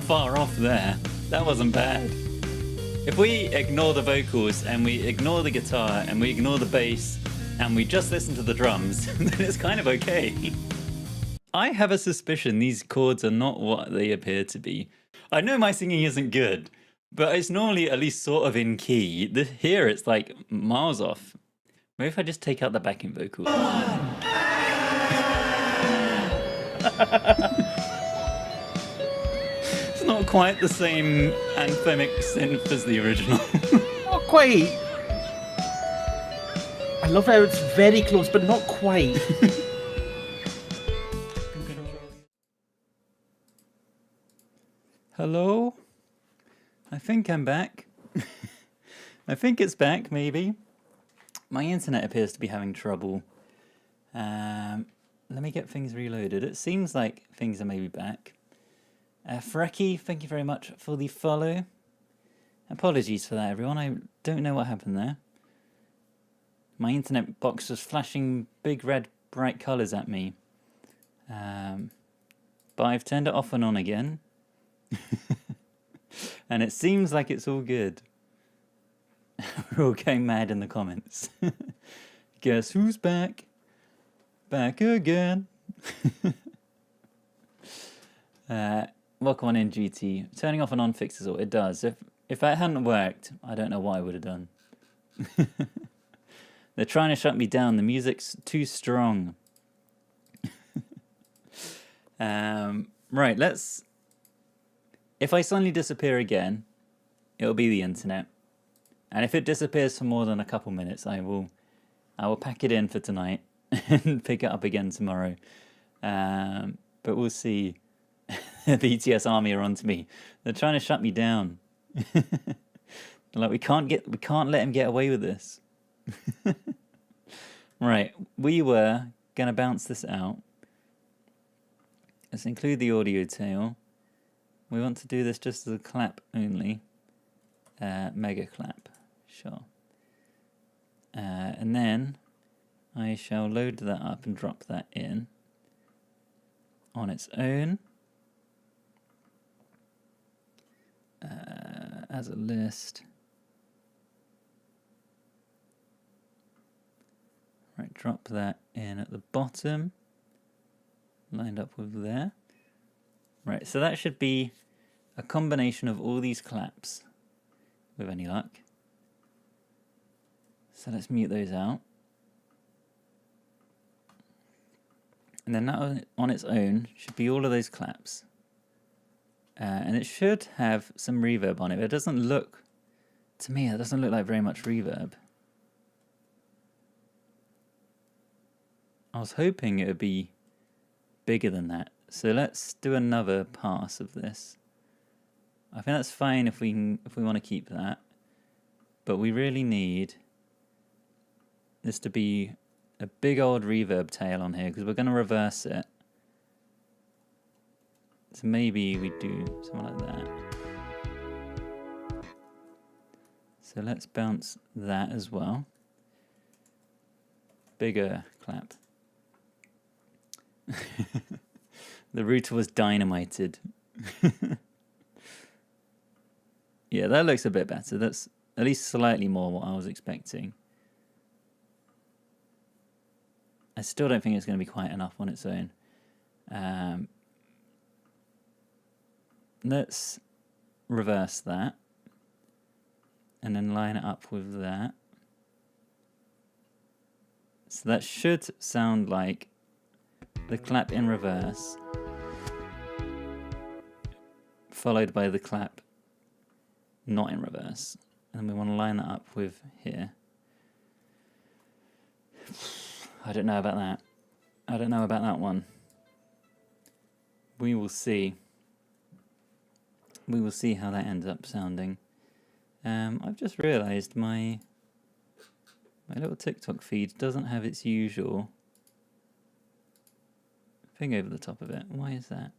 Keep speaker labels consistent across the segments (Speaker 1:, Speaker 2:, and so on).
Speaker 1: far off there. That wasn't bad. If we ignore the vocals and we ignore the guitar and we ignore the bass and we just listen to the drums, then it's kind of okay. I have a suspicion these chords are not what they appear to be. I know my singing isn't good, but it's normally at least sort of in key. Here it's like miles off. Maybe if I just take out the backing vocals. It's not quite the same anthemic synth as the original.
Speaker 2: Not quite. I love how it's very close, but not quite.
Speaker 1: Hello? I think I'm back. I think it's back, maybe. My internet appears to be having trouble. Let me get things reloaded. It seems like things are maybe back. Frecky, thank you very much for the follow. Apologies for that, everyone. I don't know what happened there. My internet box was flashing big red bright colours at me. But I've turned it off and on again. And it seems like it's all good. We're all going mad in the comments. Guess who's back? Back again. Welcome on in, GT. Turning off and on fixes all. It does. If that hadn't worked, I don't know what I would have done. They're trying to shut me down. The music's too strong. Right, let's... If I suddenly disappear again, it'll be the internet. And if it disappears for more than a couple minutes, I will pack it in for tonight and pick it up again tomorrow. But we'll see. The BTS army are onto me. They're trying to shut me down. Like we can't let him get away with this. Right, we were gonna bounce this out. Let's include the audio tail. We want to do this just as a clap only. Mega clap, sure. And then I shall load that up and drop that in on its own as a list. Right, drop that in at the bottom, lined up with there. Right, so that should be a combination of all these claps, with any luck. So let's mute those out. And then that on its own should be all of those claps. And it should have some reverb on it, but it doesn't look, to me, it doesn't look like very much reverb. I was hoping it would be bigger than that. So let's do another pass of this. I think that's fine if we want to keep that. But we really need this to be a big old reverb tail on here because we're going to reverse it. So maybe we do something like that. So let's bounce that as well. Bigger clap. The router was dynamited. Yeah, that looks a bit better. That's at least slightly more what I was expecting. I still don't think it's going to be quite enough on its own. Let's reverse that. And then line it up with that. So that should sound like the clap in reverse, followed by the clap not in reverse. And we want to line that up with here. I don't know about that. I don't know about that one. We will see. We will see how that ends up sounding. I've just realised my little TikTok feed doesn't have its usual thing over the top of it. Why is that?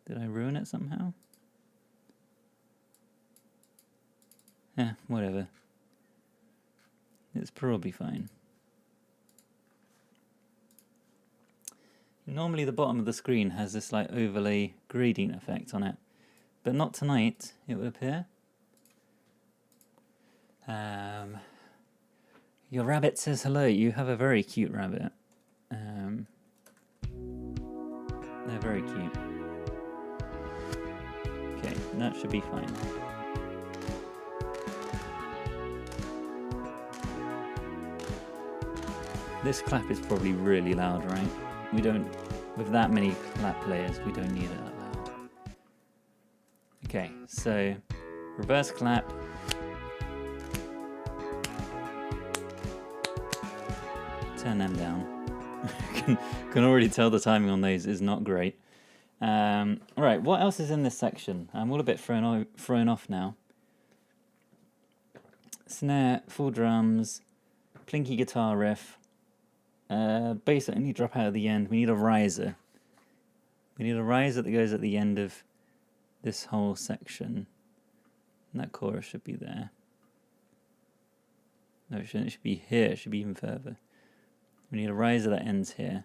Speaker 1: Did I ruin it somehow? Whatever. It's probably fine. Normally the bottom of the screen has this like overlay gradient effect on it, but not tonight, it would appear. Your rabbit says hello. You have a very cute rabbit. They're very cute. Okay, that should be fine. This clap is probably really loud, right? We don't, with that many clap players, we don't need it that loud. Okay, so reverse clap. Turn them down. can already tell the timing on those is not great. Right, what else is in this section? I'm all a bit thrown off now. Snare, full drums, plinky guitar riff, bass that only drop out at the end. We need a riser. We need a riser that goes at the end of this whole section. And that chorus should be there. No, it shouldn't. It should be here. It should be even further. We need a riser that ends here.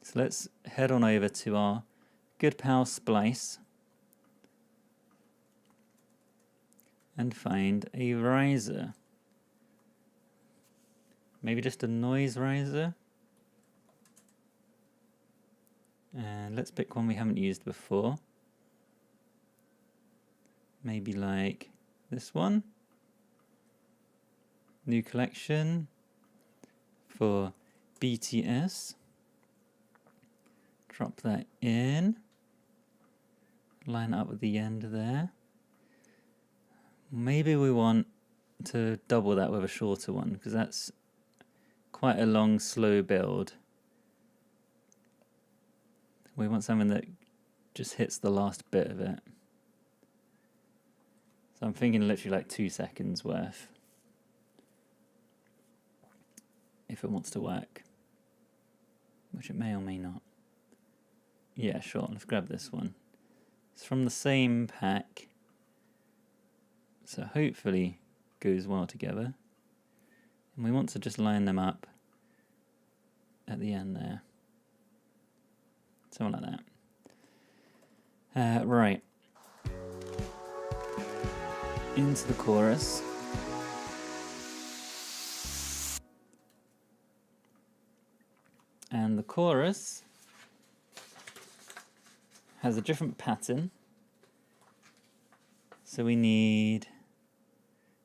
Speaker 1: So let's head on over to our good pal Splice and find a riser. Maybe just a noise riser. And let's pick one we haven't used before. Maybe like this one. New collection for BTS. Drop that in. Line up at the end there. Maybe we want to double that with a shorter one, because that's quite a long, slow build. We want something that just hits the last bit of it. So I'm thinking literally like 2 seconds worth, if it wants to work, which it may or may not. Yeah, sure, let's grab this one. It's from the same pack, so hopefully goes well together. And we want to just line them up at the end there. Something like that. Right. Into the chorus. And the chorus has a different pattern. So we need,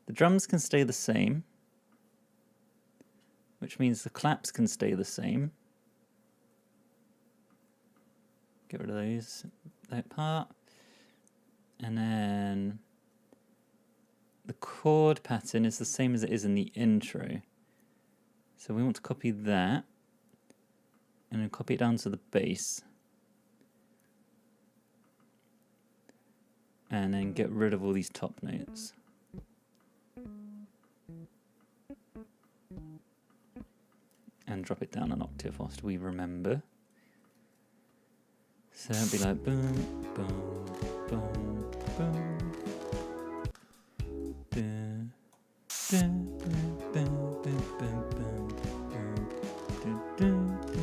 Speaker 1: the drums can stay the same, which means the claps can stay the same. Get rid of those, that part. And then the chord pattern is the same as it is in the intro. So we want to copy that and then copy it down to the bass. And then get rid of all these top notes. And drop it down an octave whilst we remember. So it'd be like boom, boom, boom, boom. Dun, dun, dun, dun, dun, dun, dun, dun, dun, dun,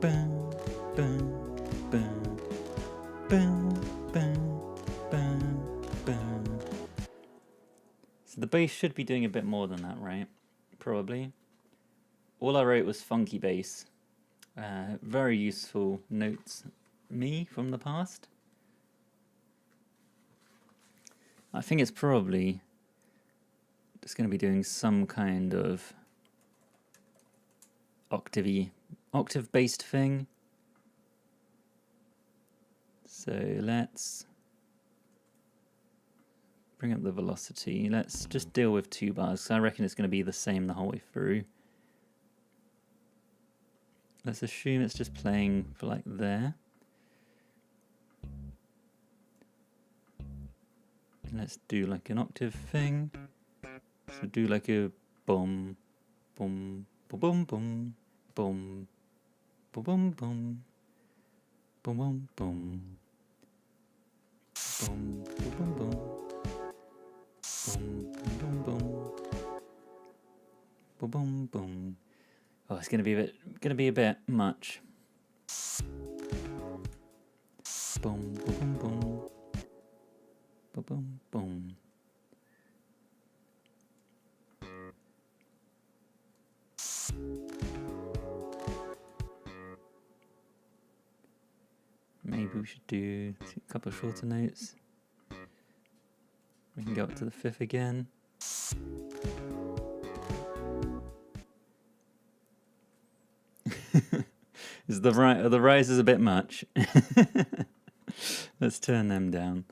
Speaker 1: dun, dun. So the bass should be doing a bit more than that, right? Probably. All I wrote was funky bass. Very useful notes, me, from the past. I think it's probably just going to be doing some kind of octave-based thing. So let's bring up the velocity. Let's just deal with 2 bars, because I reckon it's going to be the same the whole way through. Let's assume it's just playing for like there. And let's do like an octave thing. So do like a boom, boom, boom, boom, boom, boom, boom, boom, boom, boom, boom, boom, boom, boom, boom, boom, boom, boom, boom. Boom, boom, boom. Oh, it's gonna be a bit much. Boom, boom, boom, boom. Boom, boom, boom. Maybe we should do a couple of shorter notes. We can go up to the fifth again. Is the rise is a bit much. Let's turn them down.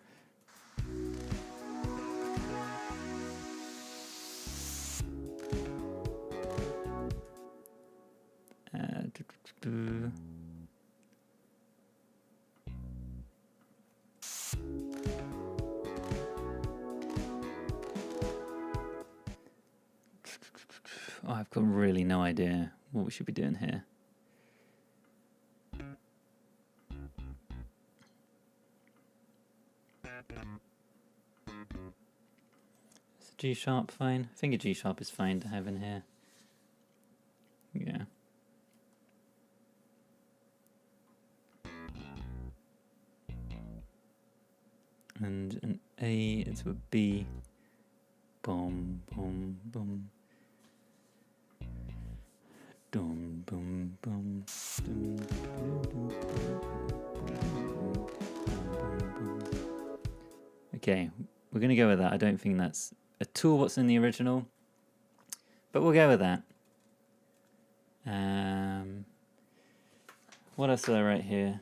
Speaker 1: Oh, I've got really no idea what we should be doing here. Is a G sharp fine? I think a G sharp is fine to have in here. Yeah. And an A into a B. Boom, boom, boom. Dum, boom, boom. Dum, dum, dum, boom. Okay, we're going to go with that. I don't think that's at all what's in the original, but we'll go with that. What else did I write here?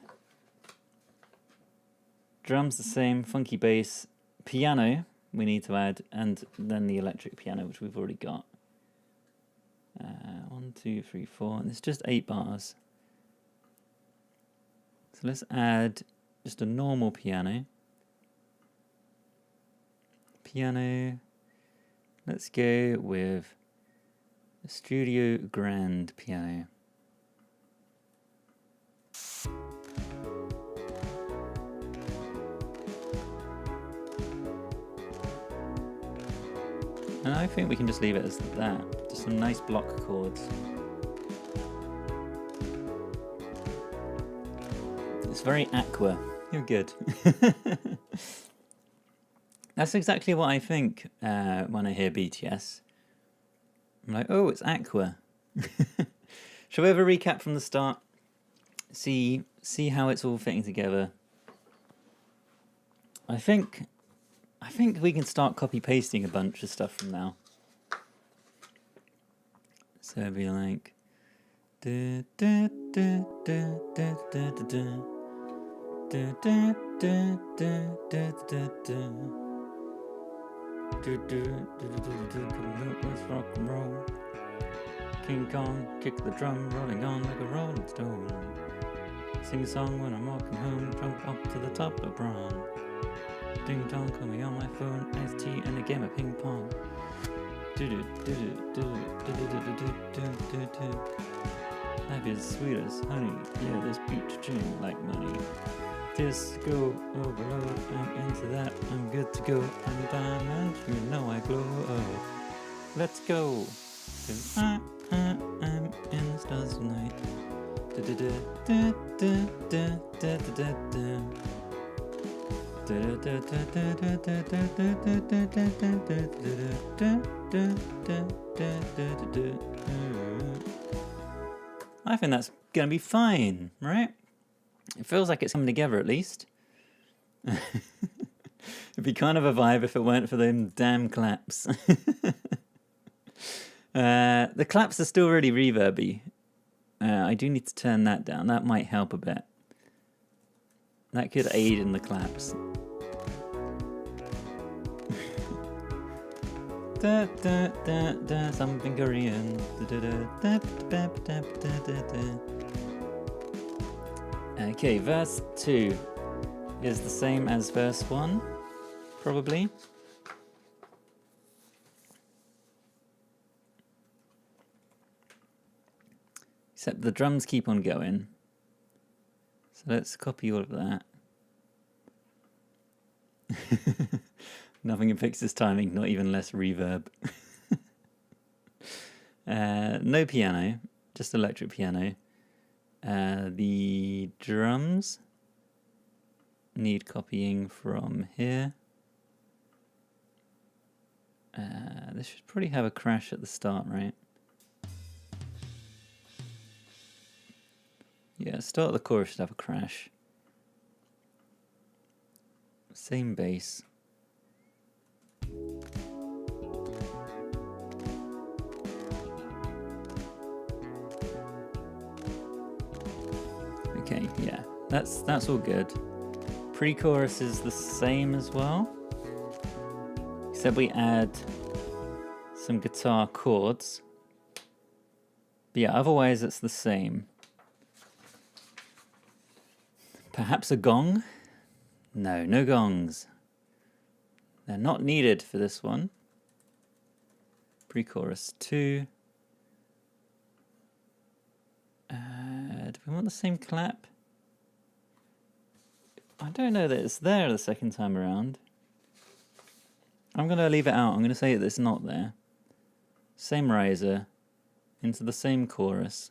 Speaker 1: Drums the same, funky bass, piano we need to add, and then the electric piano, which we've already got. 1, 2, 3, 4, and it's just 8 bars. So let's add just a normal piano. Let's go with a Studio Grand piano. And I think we can just leave it as that. Just some nice block chords. It's very aqua. You're good. That's exactly what I think when I hear BTS. I'm like, oh, it's aqua. Shall we have a recap from the start? See how it's all fitting together. I think we can start copy-pasting a bunch of stuff from now. So it'd be like... rock and roll. King Kong, kick the drum, rolling on like a rolling stone. Sing a song when I'm walking home, jump up to the top of Bron. Ding dong, call me on my phone, iced tea and a game of ping pong. Life is sweet as honey, yeah, this beat ching like money. Disco overload, I'm into that, I'm good to go. I'm diamond, you know I glow up. Let's go, 'cause I'm in the stars tonight. I think that's gonna be fine, right? It feels like it's coming together at least. It'd be kind of a vibe if it weren't for them damn claps. The claps are still really reverby. I do need to turn that down. That might help a bit. That could aid in the claps. Da, da, da, da, something Korean. Da, da, da, da, da, da, da, da. Okay, verse 2 is the same as verse 1, probably. Except the drums keep on going. So let's copy all of that. Nothing can fix this timing, not even less reverb. No piano, just electric piano. The drums need copying from here. This should probably have a crash at the start, right? Yeah, start of the chorus should have a crash. Same bass. Okay, yeah, that's all good. Pre-chorus is the same as well, except we add some guitar chords. But yeah, otherwise it's the same. Perhaps a gong? No, no gongs. They're not needed for this one. Pre-chorus 2. Do we want the same clap? I don't know that it's there the second time around. I'm going to leave it out. I'm going to say that it's not there. Same riser into the same chorus.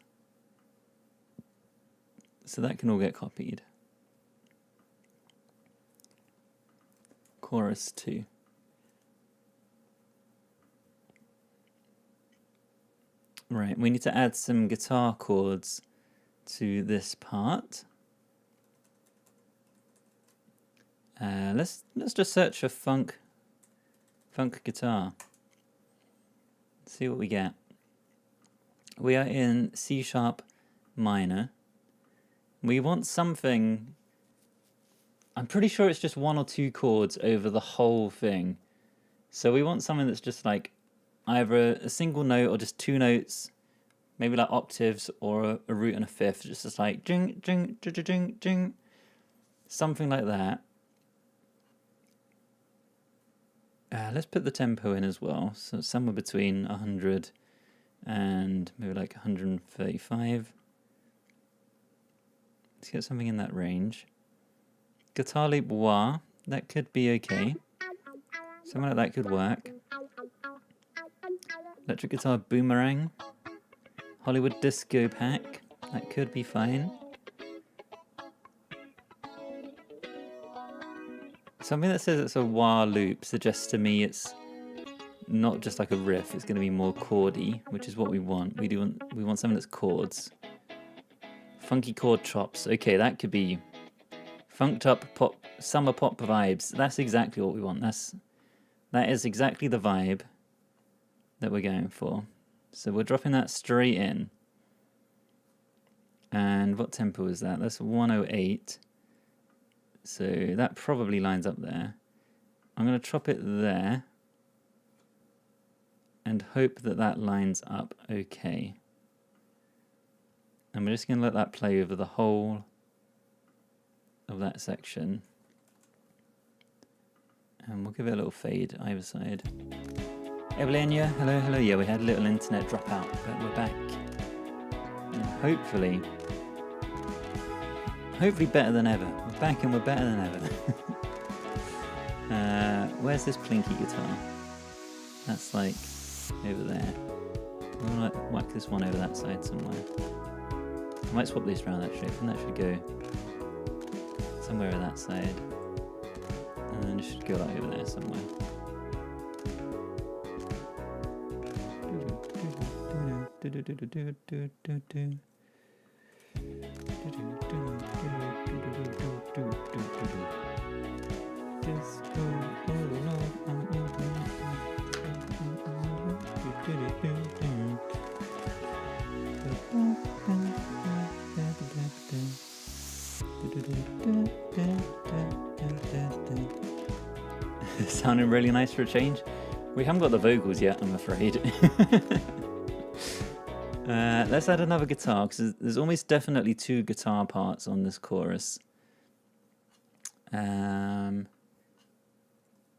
Speaker 1: So that can all get copied. Chorus 2. Right, we need to add some guitar chords to this part. Let's just search for funk guitar. See what we get. We are in C sharp minor. We want something. I'm pretty sure it's just 1 or 2 chords over the whole thing. So we want something that's just like either a single note or just 2 notes, maybe like octaves or a root and a fifth, just like jing, jing, jing, jing, jing, something like that. Let's put the tempo in as well, so somewhere between 100 and maybe like 135. Let's get something in that range. Guitar loop wah, that could be okay. Something like that could work. Electric guitar boomerang. Hollywood disco pack, that could be fine. Something that says it's a wah loop suggests to me it's not just like a riff, it's going to be more chordy, which is what we want. We want something that's chords. Funky chord chops. Okay, that could be funked up pop, summer pop vibes. That's exactly what we want. That is exactly the vibe that we're going for. So we're dropping that straight in. And what tempo is that? That's 108. So that probably lines up there. I'm going to chop it there and hope that that lines up okay. And we're just going to let that play over the whole of that section. And we'll give it a little fade either side. Evelina, hello, hello. Yeah, we had a little internet dropout, but we're back. And hopefully better than ever. We're back and we're better than ever. Where's this plinky guitar? That's like over there. I'm gonna whack this one over that side somewhere. I might swap these around actually, and that should go somewhere on that side. And then it should go like over there somewhere. Sounding really nice for a change. We haven't got the vocals yet, I'm afraid. Let's add another guitar, because there's almost definitely 2 guitar parts on this chorus.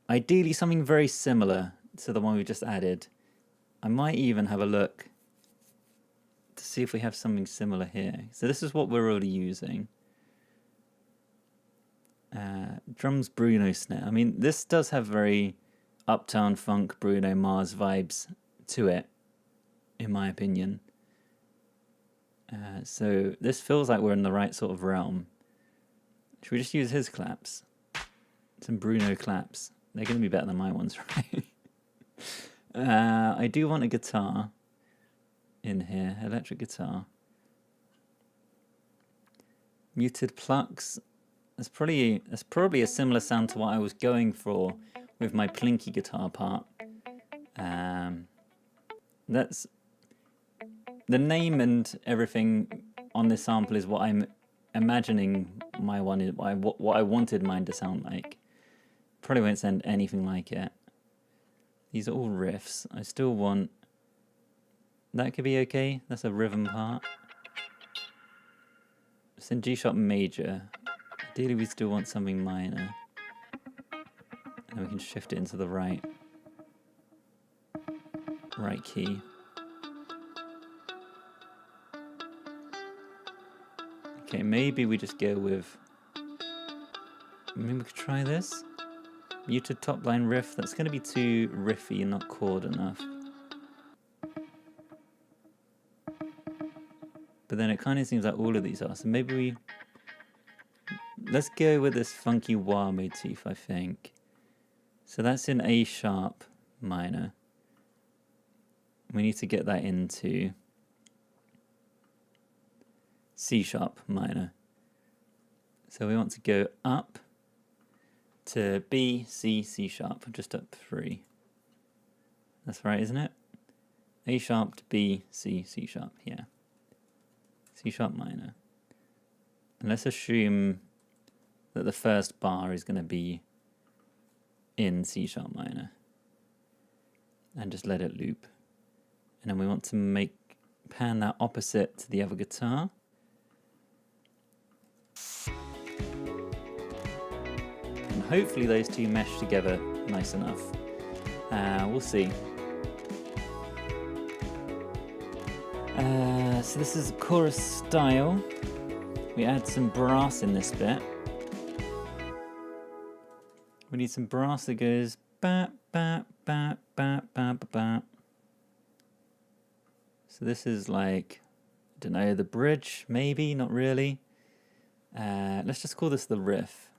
Speaker 1: Ideally something very similar to the one we just added. I might even have a look to see if we have something similar here. So this is what we're already using. Drums Bruno snare. I mean, this does have very Uptown Funk Bruno Mars vibes to it. in my opinion. So this feels like we're in the right sort of realm. Should we just use his claps? Some Bruno claps. They're going to be better than my ones, right? I do want a guitar in here, electric guitar. Muted plucks. That's probably a similar sound to what I was going for with my plinky guitar part. That's the name and everything on this sample is what I'm imagining my one is what I wanted mine to sound like. Probably won't sound anything like it. These are all riffs. I still want that could be okay. That's a rhythm part. It's in G sharp major. Ideally, we still want something minor, and we can shift it into the right key. Okay, maybe we just go with. Maybe we could try this. Muted top line riff. That's going to be too riffy and not chord enough. But then it kind of seems like all of these are. So maybe let's go with this funky wah motif, I think. So that's in A sharp minor. We need to get that into C sharp minor. So we want to go up to B, C, C sharp, just up 3. That's right, isn't it? A sharp to B, C, C sharp, yeah. C sharp minor. And let's assume that the first bar is going to be in C sharp minor. And just let it loop. And then we want to pan that opposite to the other guitar. And hopefully those two mesh together nice enough. We'll see. So this is chorus style. We add some brass in this bit. We need some brass that goes ba ba ba ba ba ba ba. So this is like, I don't know, the bridge, maybe, not really. Let's just call this the riff.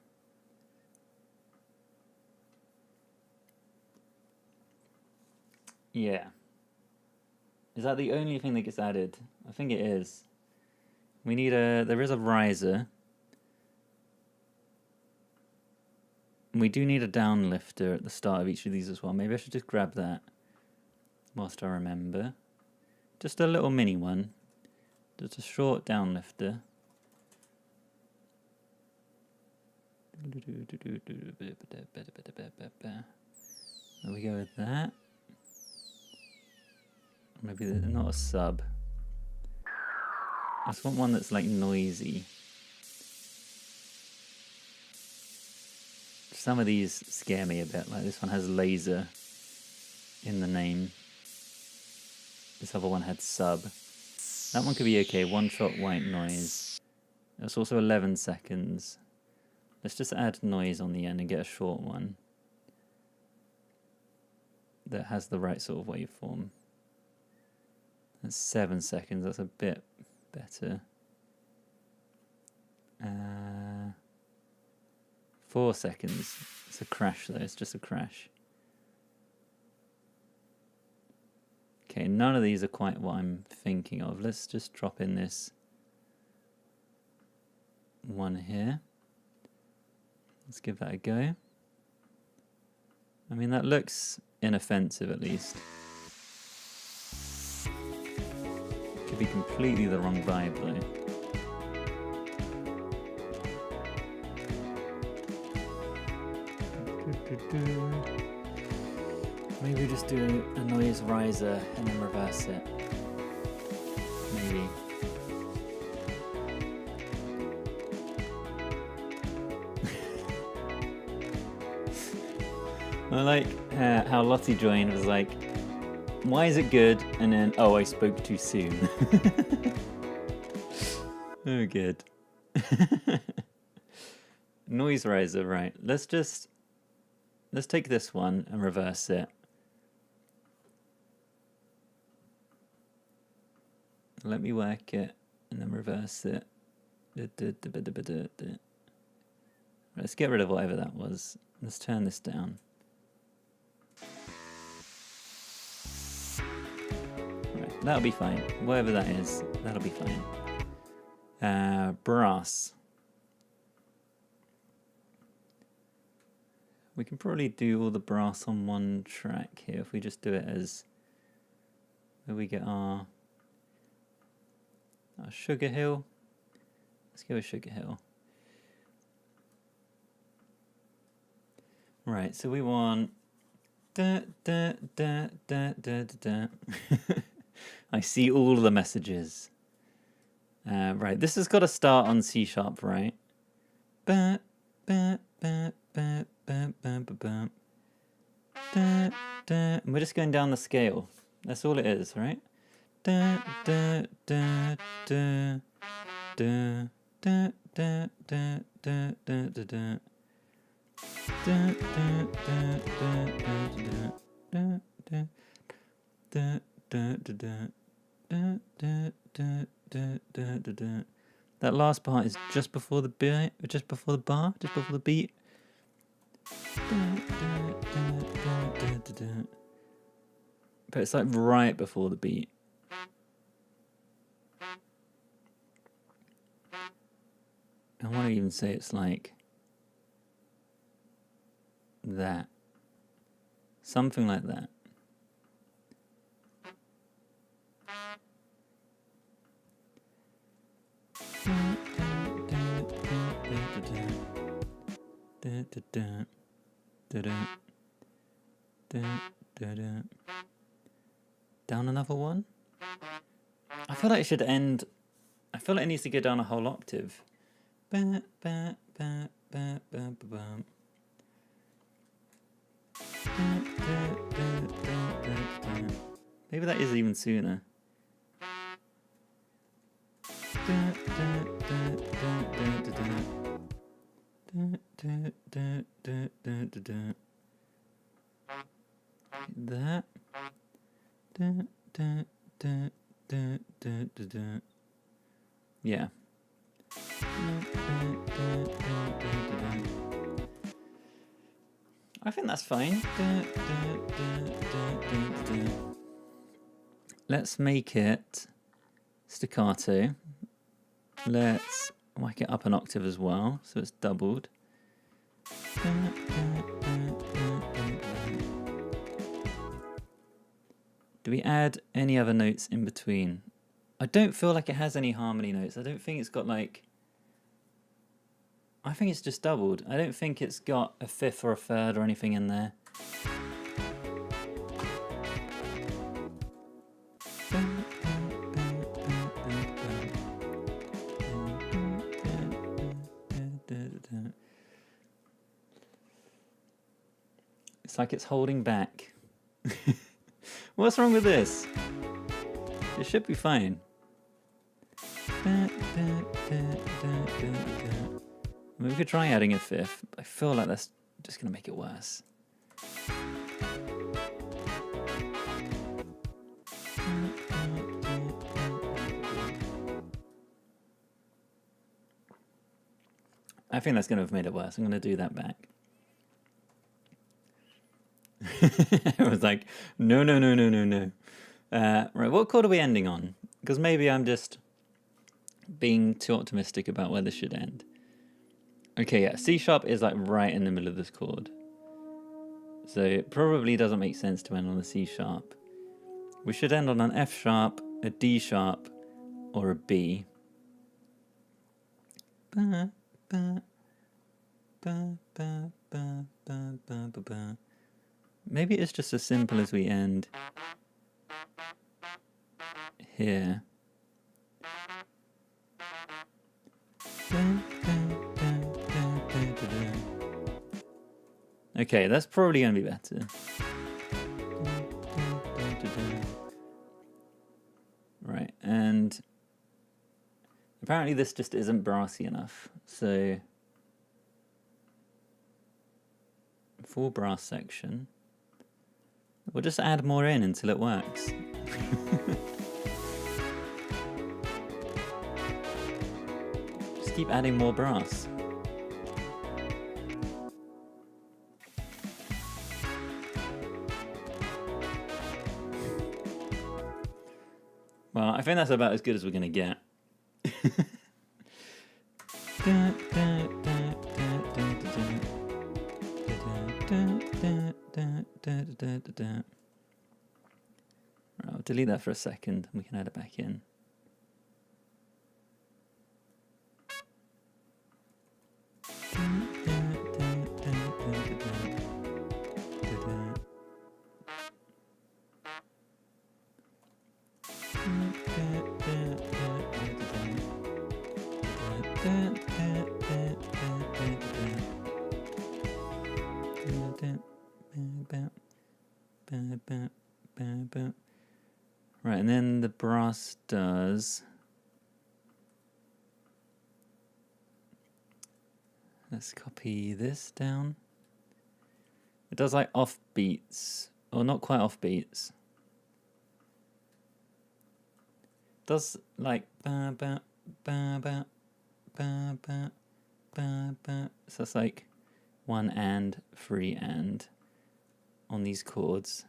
Speaker 1: Yeah. Is that the only thing that gets added? I think it is. There is a riser. And we do need a down lifter at the start of each of these as well. Maybe I should just grab that whilst I remember. Just a little mini one. Just a short down lifter. There we go with that. Maybe not a sub. I just want one that's like noisy. Some of these scare me a bit, like this one has laser in the name. This other one had sub. That one could be okay, one shot white noise. That's also 11 seconds. Let's just add noise on the end and get a short one that has the right sort of waveform. That's 7 seconds, that's a bit better. 4 seconds. It's a crash though, it's just a crash. Okay, none of these are quite what I'm thinking of. Let's just drop in this one here. Let's give that a go. I mean, that looks inoffensive at least. Could be completely the wrong vibe though. Maybe just do a noise riser and then reverse it. Maybe. I like how Lottie joined was like, why is it good? And then, oh, I spoke too soon. Oh, good. Noise riser, right. Let's take this one and reverse it. Let me work it and then reverse it. Let's get rid of whatever that was. Let's turn this down. Right, that'll be fine. Whatever that is, that'll be fine. Brass. We can probably do all the brass on one track here if we just do it as where we get our Sugar Hill. Let's go with Sugar Hill. Right, so we want da da da da da da. I see all the messages. Right, this has got to start on C sharp, right? Ba ba ba ba ba ba ba ba. Da da. And we're just going down the scale. That's all it is, right? Da da da da da da da da da da da da. That last part is just before the beat, just before the bar, just before the beat. But it's like right before the beat. I want to even say it's like that. Something like that. Down another one? I feel like it should end. I feel like it needs to go down a whole octave. Maybe that is even sooner. That. Yeah. I think that's fine. Let's make it staccato. Let's whack it up an octave as well, so it's doubled. Do we add any other notes in between? I don't feel like it has any harmony notes. I don't think it's got like... I think it's just doubled. I don't think it's got a fifth or a third or anything in there. It's like it's holding back. What's wrong with this? It should be fine. We could try adding a fifth, but I feel like that's just going to make it worse. I think that's going to have made it worse. I'm going to do that back. I was like, no. Right, what chord are we ending on? Because maybe I'm just being too optimistic about where this should end. Okay, yeah, C sharp is like right in the middle of this chord. So it probably doesn't make sense to end on a C sharp. We should end on an F sharp, a D sharp, or a B. Ba, ba, ba, ba, ba, ba, ba, ba, ba. Maybe it's just as simple as we end here. Okay, that's probably going to be better. Right, and apparently this just isn't brassy enough, so full brass section. We'll just add more in until it works. keep adding more brass. Well, I think that's about as good as we're going to get. Right, I'll delete that for a second and we can add it back in. Right, and then the brass does. Let's copy this down. It does like off beats, or not quite off beats. It does like ba ba ba ba ba ba ba ba. So it's like 1 and 3 and on these chords.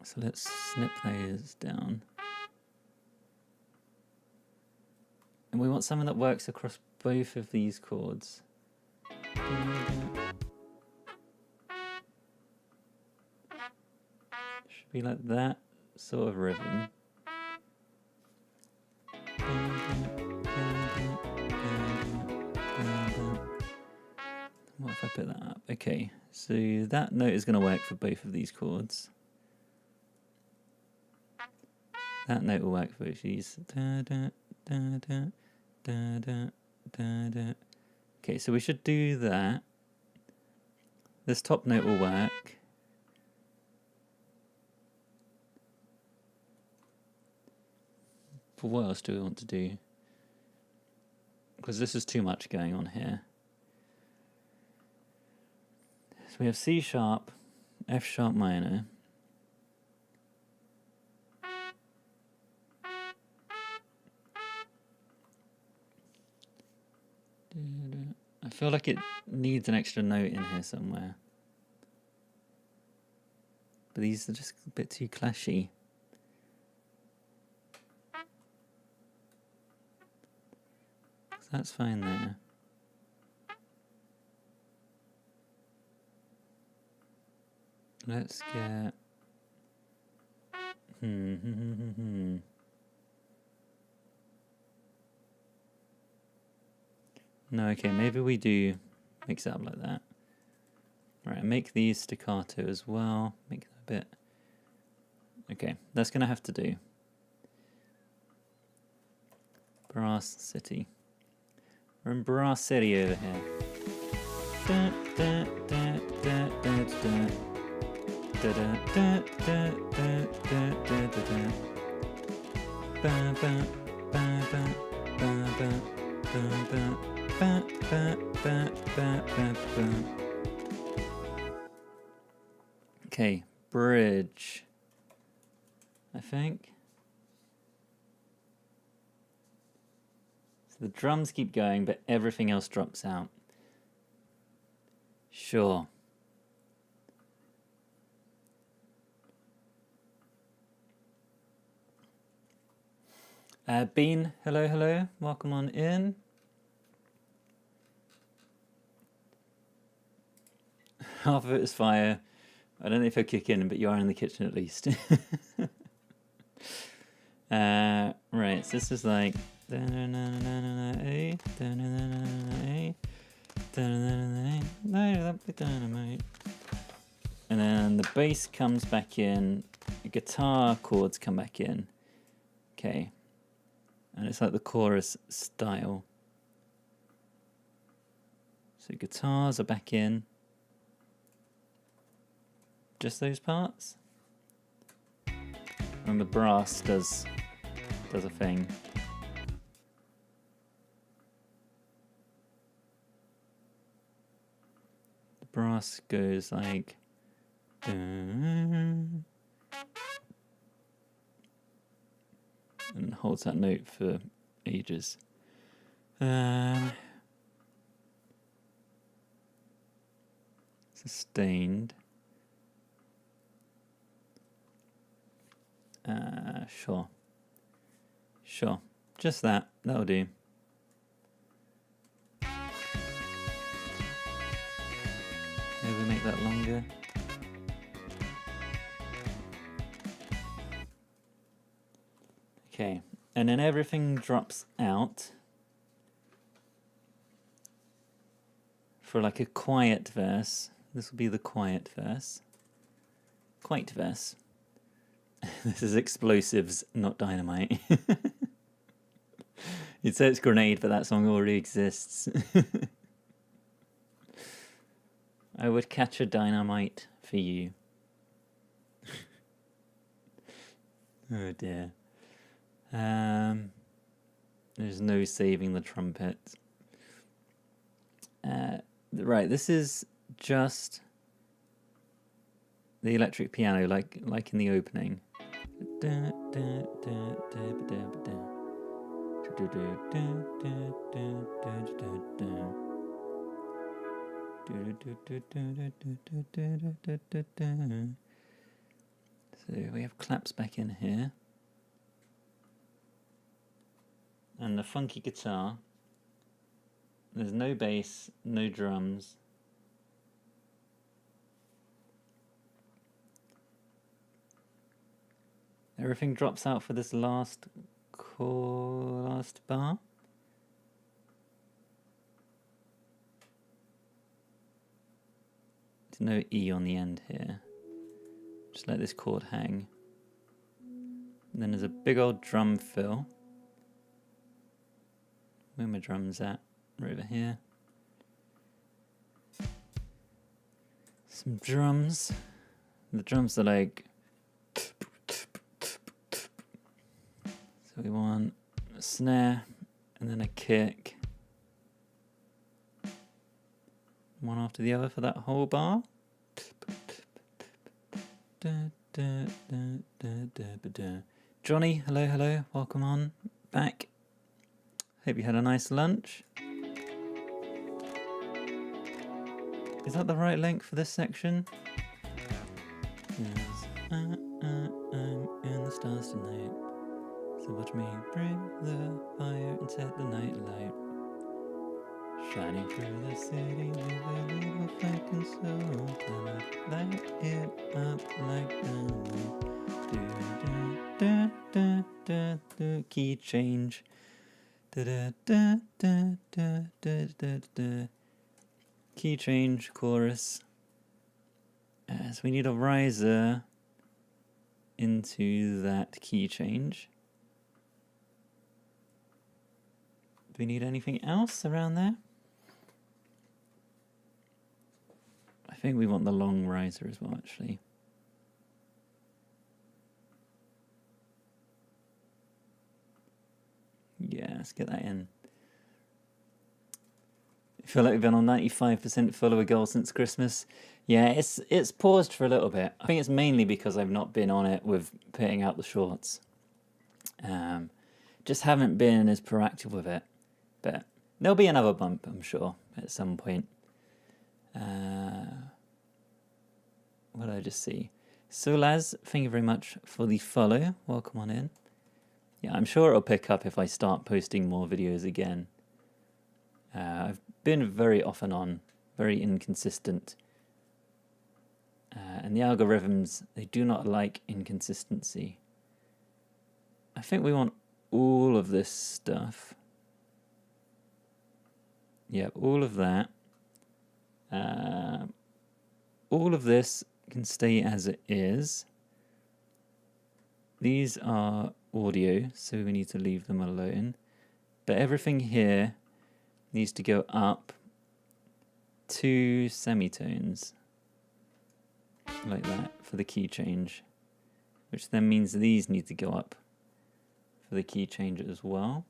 Speaker 1: So let's snip those down. And we want something that works across both of these chords. Should be like that sort of rhythm. What if I put that up? Okay, so that note is going to work for both of these chords. That note will work for both of these. Okay, so we should do that. This top note will work. But what else do we want to do? Because this is too much going on here. So we have C sharp, F sharp minor. I feel like it needs an extra note in here somewhere. But these are just a bit too clashy. So that's fine there. Let's get... No, okay, maybe we do mix it up like that. Right, make these staccato as well. Make that a bit... Okay, that's going to have to do. Brass City. We're in Brass City over here. Okay, bridge. I think. So the drums keep going, but everything else drops out. Sure. Bean, hello, hello. Welcome on in. Half of it is fire. I don't know if he'll kick in, but you are in the kitchen at least. Right, so this is like... Dynamite. And then the bass comes back in, the guitar chords come back in. Okay. And it's like the chorus style. So guitars are back in. Just those parts. And the brass does a thing. The brass goes like and holds that note for ages. Sustained. Sure. Sure. Just that. That'll do. Maybe we make that longer. Okay. And then everything drops out for like a quiet verse. This will be the quiet verse. Quiet verse. This is explosives, not dynamite. You'd say it's grenade, but that song already exists. I would catch a dynamite for you. Oh dear. There's no saving the trumpet. Right, this is just the electric piano, like in the opening. So we have claps back in here. And the funky guitar. There's no bass, no drums. Everything drops out for this last bar. There's no E on the end here. Just let this chord hang. And then there's a big old drum fill. Where are my drums at? Right over here. Some drums. The drums are like... So we want a snare and then a kick. One after the other for that whole bar. Johnny, hello, welcome on back. Hope you had a nice lunch. Is that the right length for this section? Yes. I'm in the stars tonight. So watch me bring the fire and set the night light. Shining through the city with a little franken soul. Then I light it up like dynamite. Key change. Key change, chorus. So we need a riser into that key change. Do we need anything else around there? I think we want the long riser as well, actually. Yeah, let's get that in. I feel like we've been on 95% follower goal since Christmas. Yeah, it's paused for a little bit. I think it's mainly because I've not been on it with putting out the shorts. Just haven't been as proactive with it. But there'll be another bump, I'm sure, at some point. What did I just see? Solaz, thank you very much for the follow. Welcome on in. Yeah, I'm sure it'll pick up if I start posting more videos again. I've been very off and on, very inconsistent. And the algorithms, they do not like inconsistency. I think we want all of this stuff. Yeah, all of that. All of this can stay as it is. These are audio, so we need to leave them alone. But everything here needs to go up 2 semitones. Like that, for the key change. Which then means these need to go up for the key change as well.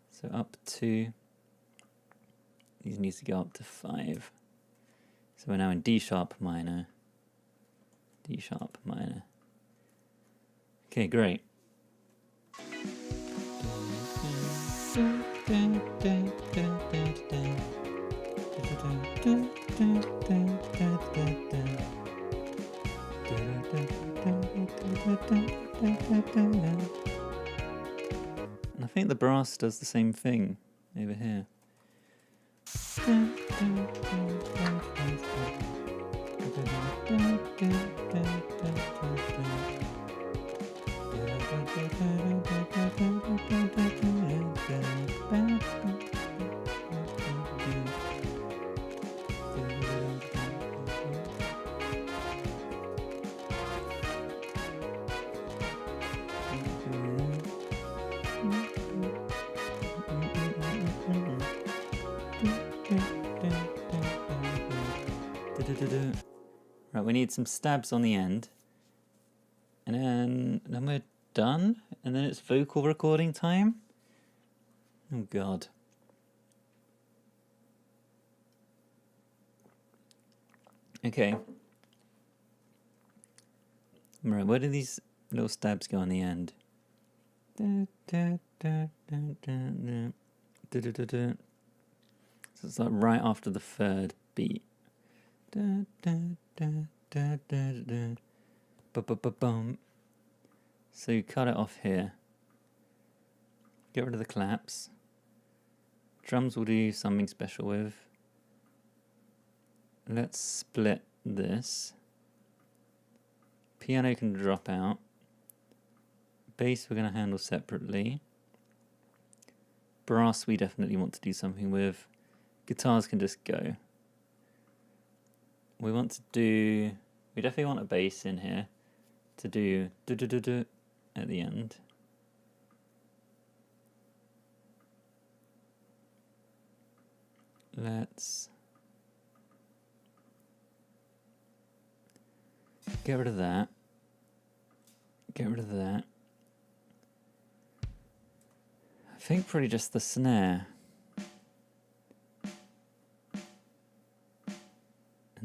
Speaker 1: So up 2. These need to go up to 5. So we're now in D sharp minor. D sharp minor. Okay, great. And I think the brass does the same thing over here. Right, we need some stabs on the end. And then we're done. And then it's vocal recording time. Oh, God. Okay. Right, where do these little stabs go on the end? So it's like right after the third beat. So you cut it off here. Get rid of the claps. Drums will do something special with. Let's split this. Piano can drop out. Bass we're going to handle separately. Brass we definitely want to do something with. Guitars can just go. We definitely want a bass in here to do at the end. Let's get rid of that. Get rid of that. I think probably just the snare.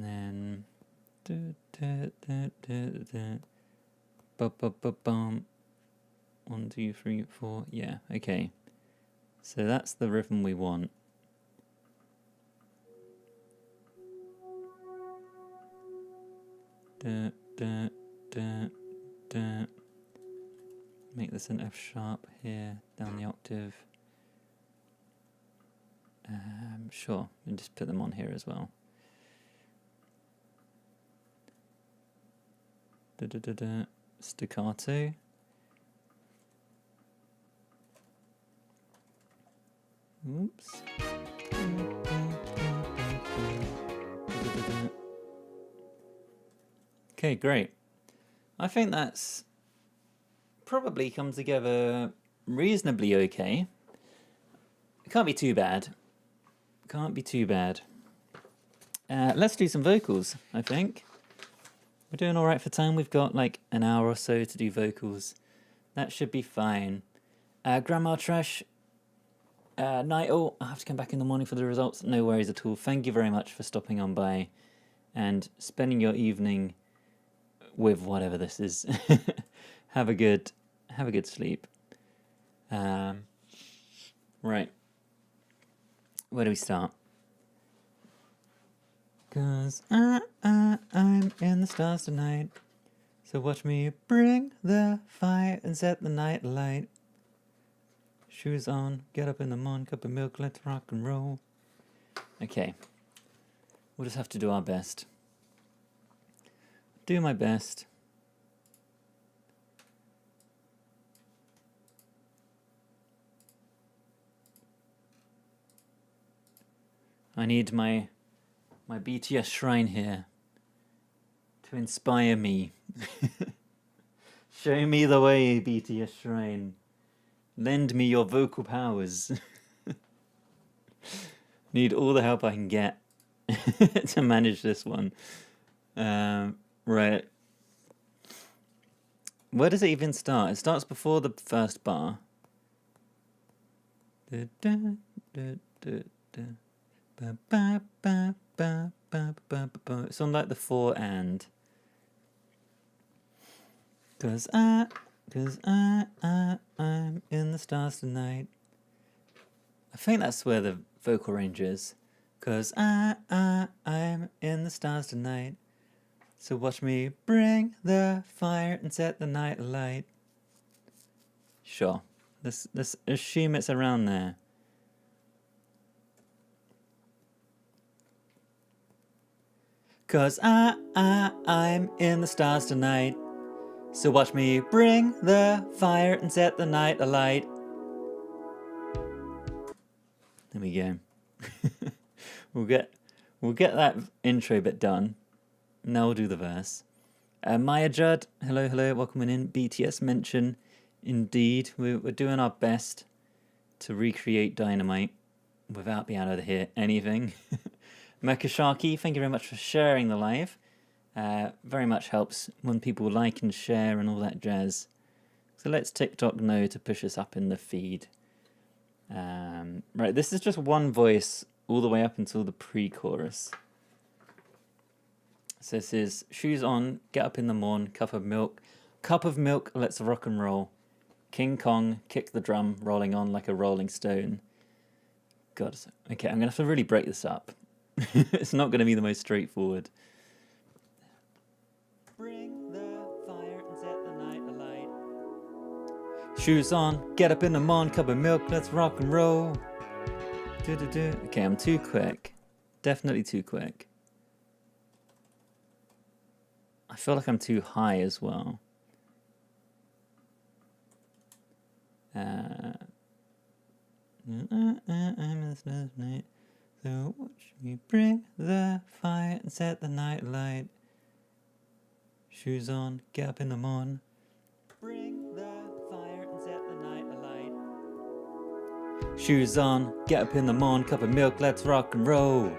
Speaker 1: And then bum. 1, 2, 3, 4. Yeah, okay. So that's the rhythm we want. Make this an F sharp here, down the octave. Sure, and just put them on here as well. Staccato. Oops. Okay, great. I think that's probably come together reasonably okay. It can't be too bad. Can't be too bad. Let's do some vocals, I think. We're doing all right for time. We've got like an hour or so to do vocals. That should be fine. Grandma Trash, Nightle, I'll have to come back in the morning for the results. No worries at all. Thank you very much for stopping on by and spending your evening with whatever this is. Have a good sleep. Right. Where do we start? 'Cause I'm in the stars tonight. So watch me bring the fire and set the night light. Shoes on, get up in the morning, cup of milk, let's rock and roll. Okay. We'll just have to do our best. Do my best. I need my BTS shrine here to inspire me. Show me the way, BTS shrine. Lend me your vocal powers. Need all the help I can get to manage this one. Right. Where does it even start? It starts before the first bar. It's on like the 4 and. 'Cause I'm in the stars tonight. I think that's where the vocal range is. 'Cause I'm in the stars tonight. So watch me bring the fire and set the night alight. Sure. Let's assume it's around there. Cause I'm in the stars tonight. So watch me bring the fire and set the night alight. There we go. We'll get that intro bit done. Now we'll do the verse. Maya Judd, hello, welcome in. BTS mention, indeed, we're doing our best to recreate Dynamite without being able to hear anything. Mecha Sharky, thank you very much for sharing the live. Very much helps when people like and share and all that jazz. So let's TikTok know to push us up in the feed. Right, this is just one voice all the way up until the pre-chorus. So this is shoes on, get up in the morn, cup of milk, let's rock and roll. King Kong, kick the drum, rolling on like a rolling stone. God, okay, I'm gonna have to really break this up. It's not gonna be the most straightforward. Bring the fire and set the night alight. Shoes on, get up in the morn, cup of milk, let's rock and roll. Okay, I'm too quick. Definitely too quick. I feel like I'm too high as well. I'm in this night, so watch me bring the fire and set the night light. Shoes on, get up in the morn. Bring the fire and set the night alight. Shoes on, get up in the morn, cup of milk, let's rock and roll.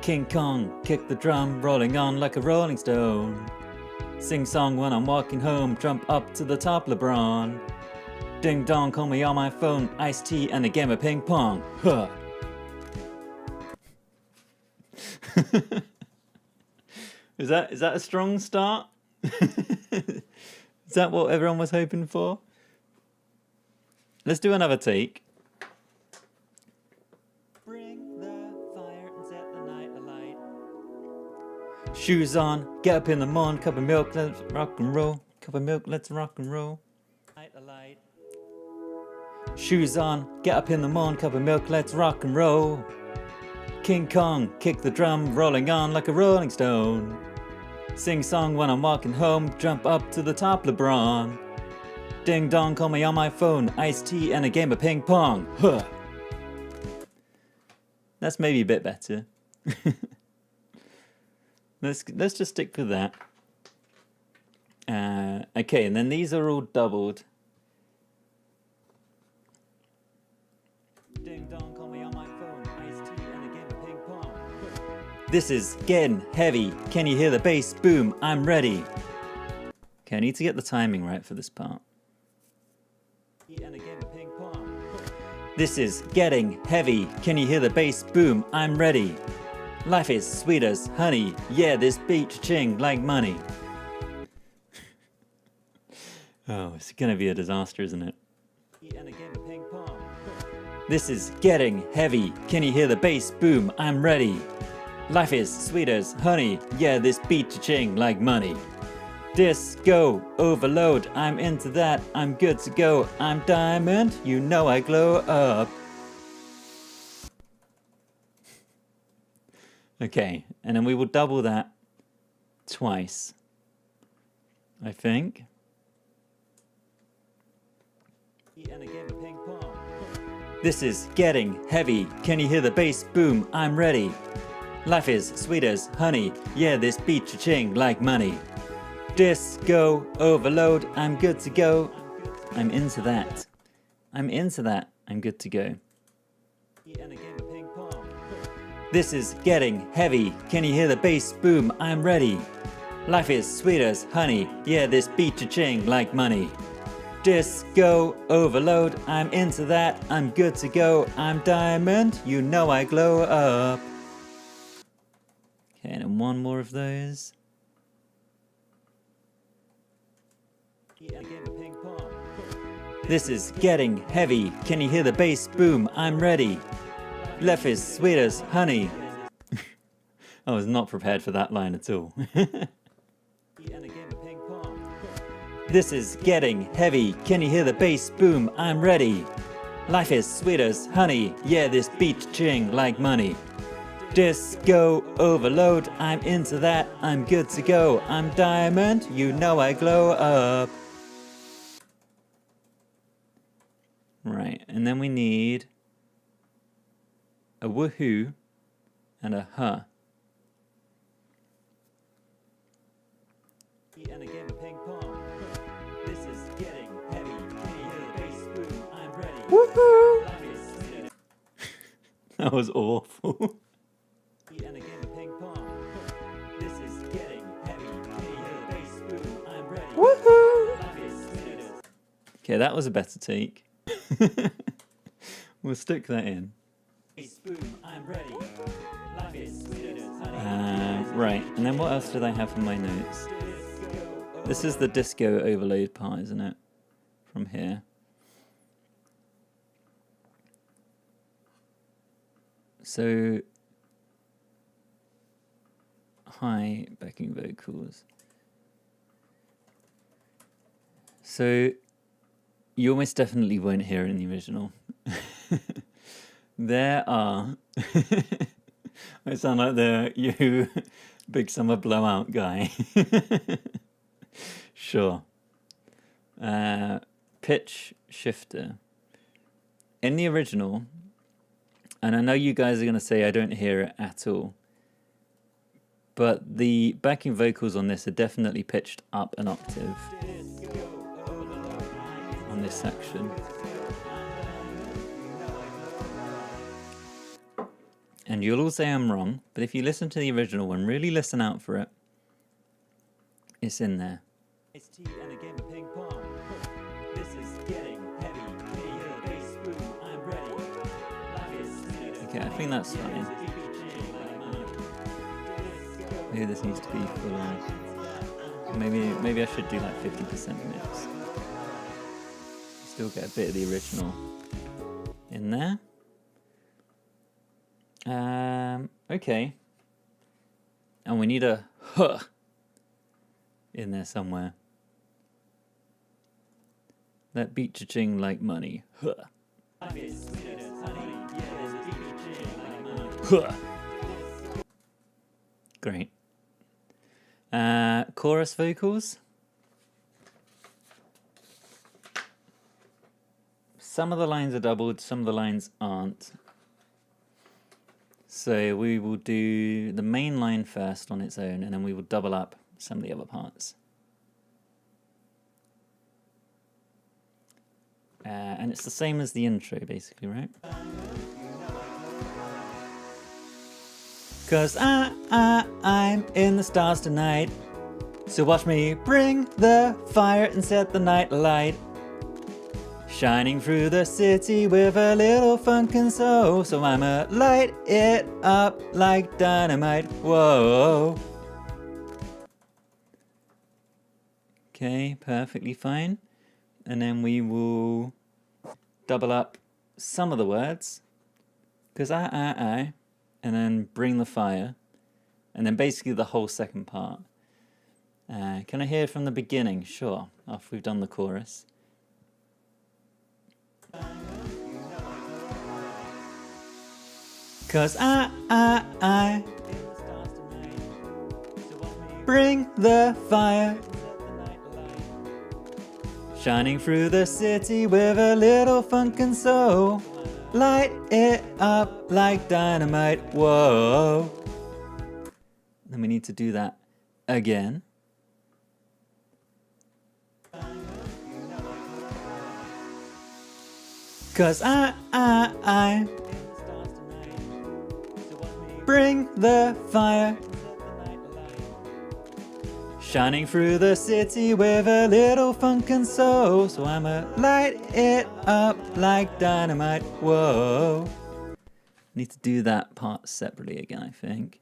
Speaker 1: King Kong, kick the drum, rolling on like a rolling stone. Sing song when I'm walking home, jump up to the top, LeBron. Ding dong, call me on my phone, iced tea and a game of ping pong. Huh. Is that a strong start? Is that what everyone was hoping for? Let's do another take. Bring the fire and set the night alight. Shoes on, get up in the morn, cup of milk, let's rock and roll. Cup of milk, let's rock and roll. Night alight. Shoes on, get up in the morn, cup of milk, let's rock and roll. King Kong, kick the drum, rolling on like a rolling stone. Sing song when I'm walking home, jump up to the top, LeBron. Ding dong, call me on my phone, iced tea and a game of ping pong. Huh. That's maybe a bit better. Let's just stick with that. Okay, and then these are all doubled. Ding dong, call me on my phone, iced tea and a game of ping pong. This is getting heavy. Can you hear the bass? Boom, I'm ready. Okay, I need to get the timing right for this part. And a game of ping pong. This is getting heavy. Can you hear the bass? Boom, I'm ready. Life is sweet as honey. Yeah, this beat ching like money. Oh, it's gonna be a disaster, isn't it? And a game of ping pong. This is getting heavy. Can you hear the bass? Boom, I'm ready. Life is sweet as honey. Yeah, this beat ching like money. Disco overload. I'm into that. I'm good to go. I'm diamond. You know I glow up. Okay, and then we will double that twice, I think. And a game of ping pong. This is getting heavy. Can you hear the bass? Boom, I'm ready. Life is sweet as honey. Yeah, this beat cha-ching like money. Disco overload. I'm good to go. I'm into that. I'm into that. I'm good to go. And a game of ping pong. This is getting heavy. Can you hear the bass? Boom, I'm ready. Life is sweet as honey. Yeah, this beat cha-ching like money. Disco overload. I'm into that. I'm good to go. I'm diamond. You know I glow up. Okay, and then one more of those. This is getting heavy. Can you hear the bass? Boom, I'm ready. Life is sweet as honey. I was not prepared for that line at all. This is getting heavy. Can you hear the bass boom? I'm ready. Life is sweet as honey. Yeah, this beat ching like money. Disco overload. I'm into that. I'm good to go. I'm diamond. You know I glow up. Right, and then we need a woohoo and a huh. And a game of ping pong. This is getting heavy. Can you hear the bass boom? I'm ready. Woohoo! That was awful. And a game of ping pong. This is getting heavy. Can you hear the bass boom? I'm ready. Woohoo! Okay, that was a better take. We'll stick that in. Right, and then what else did I have in my notes? This is the disco overload part, isn't it? From here. So, high backing vocals. So, you almost definitely won't hear it in the original. There are... I sound like the you big summer blowout guy. Sure. Pitch shifter. In the original, and I know you guys are going to say I don't hear it at all, but the backing vocals on this are definitely pitched up an octave on this section. And you'll all say I'm wrong, but if you listen to the original one, really listen out for it. It's in there. Okay, I think that's fine. Maybe this needs to be full on. Maybe I should do like 50% mix. Still get a bit of the original in there. Okay. And we need a huh in there somewhere. That beat cha-ching like money. Huh. Huh. Great. Chorus vocals. Some of the lines are doubled, some of the lines aren't. So we will do the main line first on its own, and then we will double up some of the other parts. And it's the same as the intro, basically, right? 'Cause I'm in the stars tonight, so watch me bring the fire and set the night alight. Shining through the city with a little funk and soul, so I'ma light it up like dynamite. Whoa. Okay, perfectly fine. And then we will double up some of the words, because I, and then bring the fire, and then basically the whole second part. Can I hear from the beginning? Sure, after we've done the chorus. 'Cause I bring the fire, shining through the city with a little funk and soul. Light it up like dynamite, whoa. Then we need to do that again. 'Cause I bring the fire, shining through the city with a little funk and soul, so I'ma light it up like dynamite, whoa. Need to do that part separately again, I think.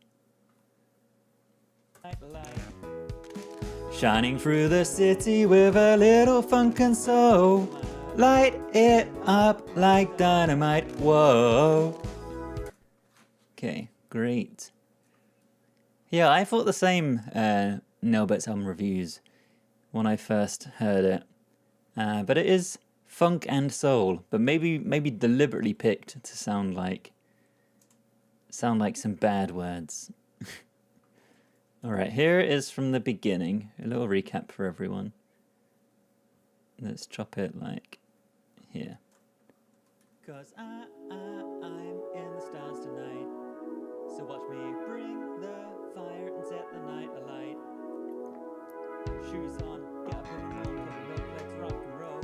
Speaker 1: Shining through the city with a little funk and soul, light it up like dynamite, whoa. Okay, great. Yeah, I thought the same Nelbet's album reviews when I first heard it. But it is funk and soul, but maybe deliberately picked to sound like some bad words. Alright, here it is from the beginning. A little recap for everyone. Let's chop it like here. 'Cause I'm in the stars tonight, so watch me bring the fire and set the night alight. Shoes on, get up in the morning, put the milk, let's rock and roll.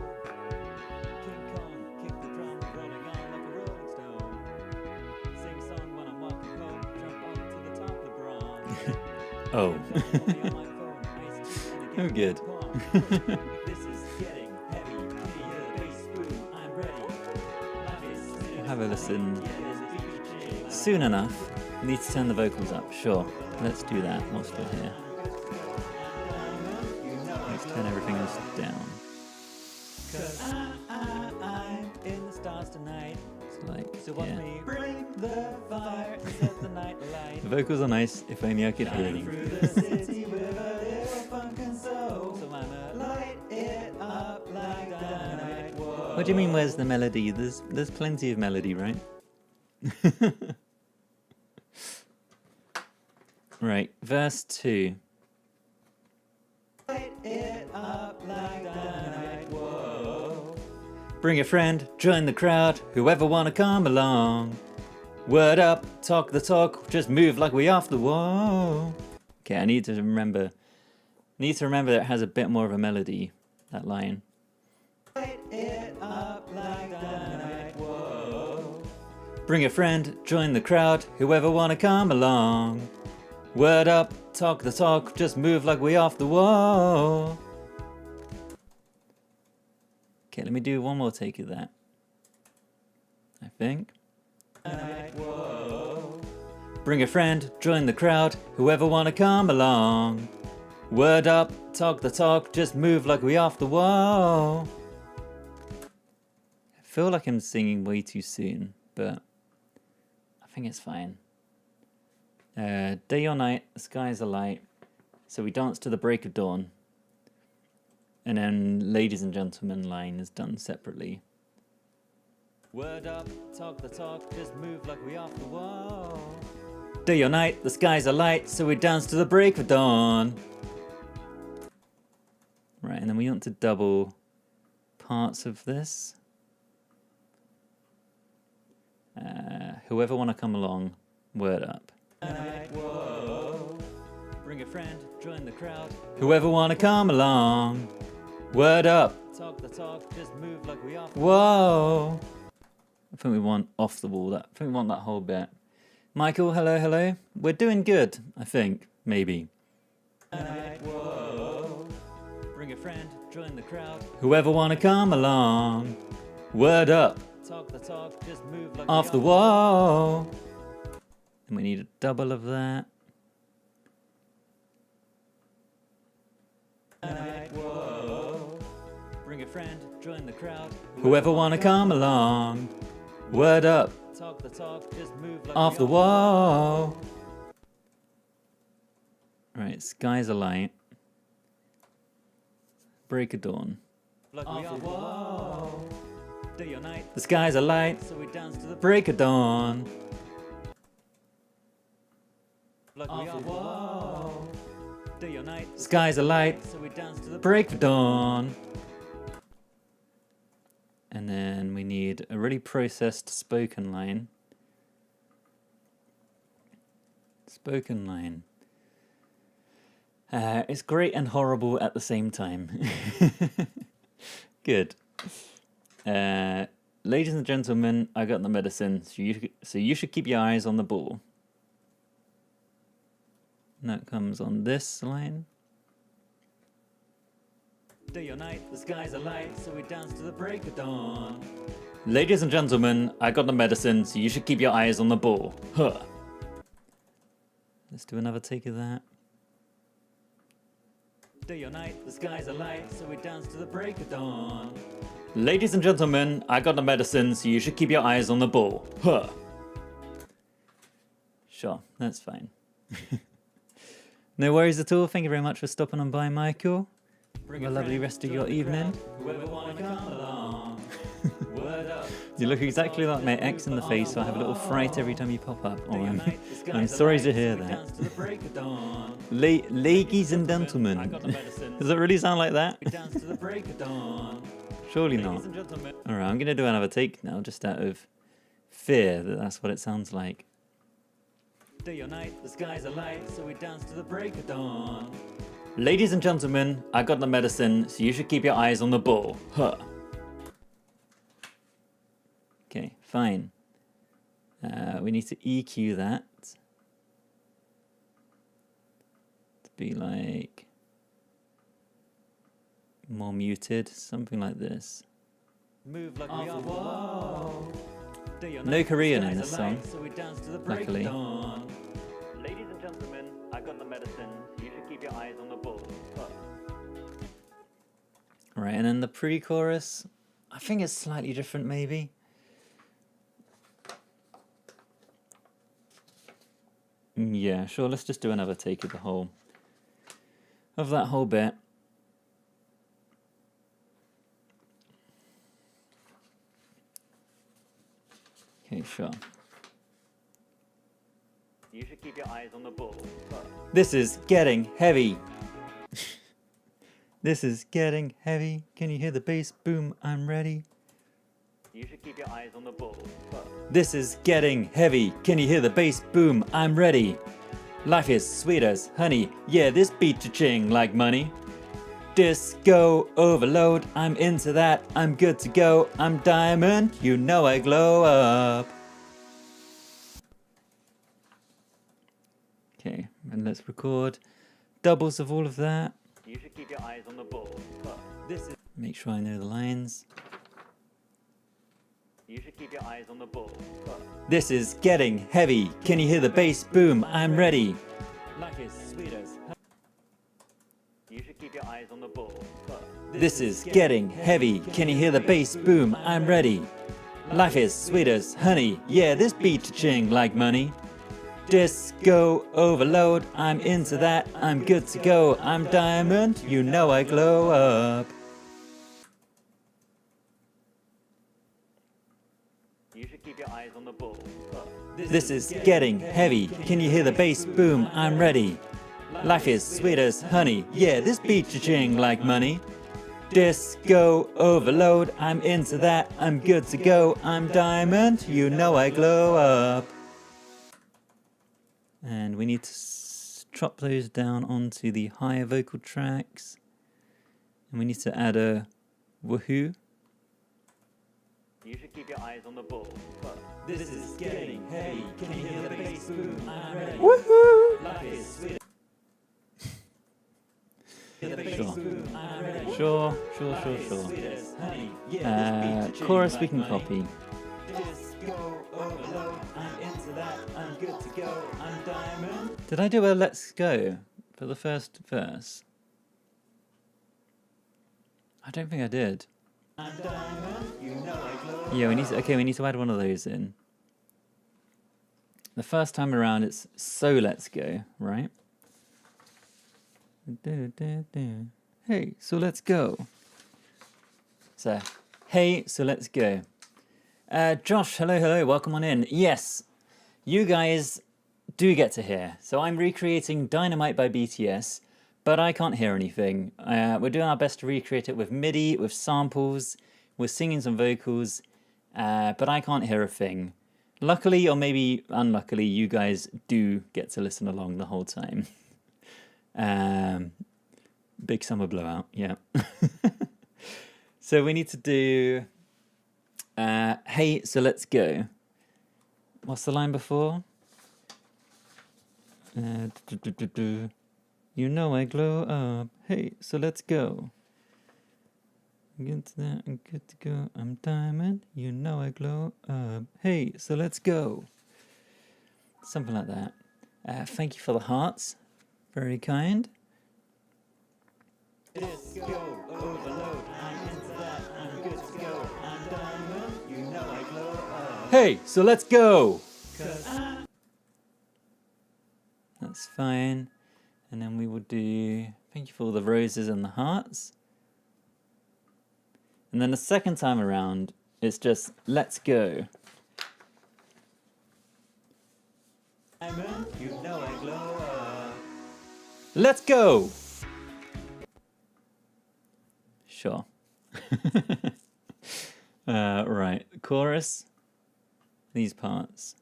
Speaker 1: King Kong, kick the drum, rolling on like a rolling stone. Sing song when I'm walking home, jump up to the top of the bronze. Oh. Oh, good. This is getting heavy. Bass boom, I'm ready. Have a listen soon enough. Need to turn the vocals up. Sure, let's do that whilst we're here. Let's turn everything else down. 'Cause I'm in the stars tonight. So watch me bring the fire and set the night alight. The vocals are nice, if only I could hear them. What do you mean, where's the melody? There's plenty of melody, right? Right, verse 2. Bring a friend, join the crowd, whoever wanna come along. Word up, talk the talk, just move like we off the wall. Okay, I need to remember that it has a bit more of a melody, that line. Bring a friend, join the crowd, whoever wanna come along. Word up, talk the talk, just move like we off the wall. Okay, let me do one more take of that. I think. Bring a friend, join the crowd, whoever wanna come along. Word up, talk the talk, just move like we off the wall. I feel like I'm singing way too soon, but I think it's fine. Day or night, the skies are light, so we dance to the break of dawn. And then ladies and gentlemen line is done separately. Word up, talk the talk, just move like we off the wall. Day or night, the skies are light, so we dance to the break of dawn. Right, and then we want to double parts of this. Whoever wanna come along, word up. Bring a friend, join the crowd. Whoever wanna come along, word up. Talk the talk, just move like we off. Whoa. I think we want off the wall. I think we want that whole bit. Michael, hello, hello. We're doing good, I think, maybe. Bring a friend, join the crowd. Whoever wanna come along, word up. Talk the talk, just move like off the wall. And we need a double of that. Bring a friend, join the crowd. Whoever wanna come along, word up. Talk the talk, just move like off the wall. Right, skies are light. Break of dawn. Off the wall. Day or night. The skies are light, so we dance to the break of dawn. Off the wall. Day or night. The skies are light, so we dance to the break of dawn. And then we need a really processed spoken line. Spoken line. It's great and horrible at the same time. Good. Ladies and gentlemen, I got the medicine, so you should keep your eyes on the ball. And that comes on this line. Day or night, the skies are light, so we dance to the break of dawn. Ladies and gentlemen, I got the medicine, so you should keep your eyes on the ball. Huh. Let's do another take of that. Day or night, the skies are light, so we dance to the break of dawn. Ladies and gentlemen, I got the medicine, so you should keep your eyes on the ball. Huh. Sure, that's fine. No worries at all. Thank you very much for stopping on by, Michael. Have a lovely rest of your evening. You look exactly like my ex in the face, so I have a little fright every time you pop up. Oh, I'm sorry to hear that. Ladies and gentlemen. Does it really sound like that? Surely not. Alright, I'm going to do another take now, just out of fear that that's what it sounds like. Day or night, the skies are light, so we dance to the break of dawn. Ladies and gentlemen, I got the medicine, so you should keep your eyes on the ball. Huh. Okay, fine. We need to EQ that. To be like more muted, something like this. Move like we are. No Korean in this song, luckily. Ladies and gentlemen, I got the medicine. You should keep your eyes on the ball. Right, and then the pre-chorus, I think it's slightly different, maybe. Yeah, sure. Let's just do another take of that whole bit. Okay, sure. You should keep your eyes on the ball. This is getting heavy. This is getting heavy. Can you hear the bass? Boom, I'm ready. You should keep your eyes on the ball. This is getting heavy. Can you hear the bass? Boom, I'm ready. Life is sweet as honey. Yeah, this beat cha-ching like money. Disco overload. I'm into that. I'm good to go. I'm diamond. You know I glow up. Okay, and let's record doubles of all of that. You should keep your eyes on the ball. Make sure I know the lines. You should keep your eyes on the ball. This is getting heavy. Can you hear the bass? Boom, I'm ready. Life is sweet as honey. You should keep your eyes on the ball. This is getting heavy. Can you hear the bass? Boom, I'm ready. Life is sweet as honey. Yeah, this beat cha-ching like money. Disco overload. I'm into that. I'm good to go. I'm diamond. You know I glow up. You should keep your eyes on the ball. This is getting heavy. Can you hear the bass? Boom, I'm ready. Life is sweet as honey. Yeah, this beat cha-ching like money. Disco overload. I'm into that. I'm good to go. I'm diamond. You know I glow up. And we need to chop those down onto the higher vocal tracks. And we need to add a woohoo. You should keep your eyes on the ball. This is getting heavy. Can you hear the bass? Boom, I'm ready. Woohoo! Life is sweet. Sure. Chorus we can copy. Did I do a let's go for the first verse? I don't think I did. Yeah, we need to add one of those in. The first time around it's so let's go, right? Hey, so let's go. So, hey, so let's go. Josh, hello, welcome on in. Yes, you guys do get to hear. So I'm recreating Dynamite by BTS, but I can't hear anything. We're doing our best to recreate it with MIDI, with samples, we're singing some vocals, but I can't hear a thing. Luckily, or maybe unluckily, you guys do get to listen along the whole time. Big summer blowout, yeah. So we need to do hey, so let's go. What's the line before? You know I glow up. Hey, so let's go. Get to that, I'm good to go. I'm diamond. You know I glow up. Hey, so let's go. Something like that. Thank you for the hearts. Very kind. Disco overload. I'm into that. I'm good to go. I'm diamond. You know I glow up. Hey, so let's go. That's fine. And then we will do thank you for all the roses and the hearts. And then the second time around, it's just, let's go. You know I glow up. Let's go! Sure. Right, chorus, these parts.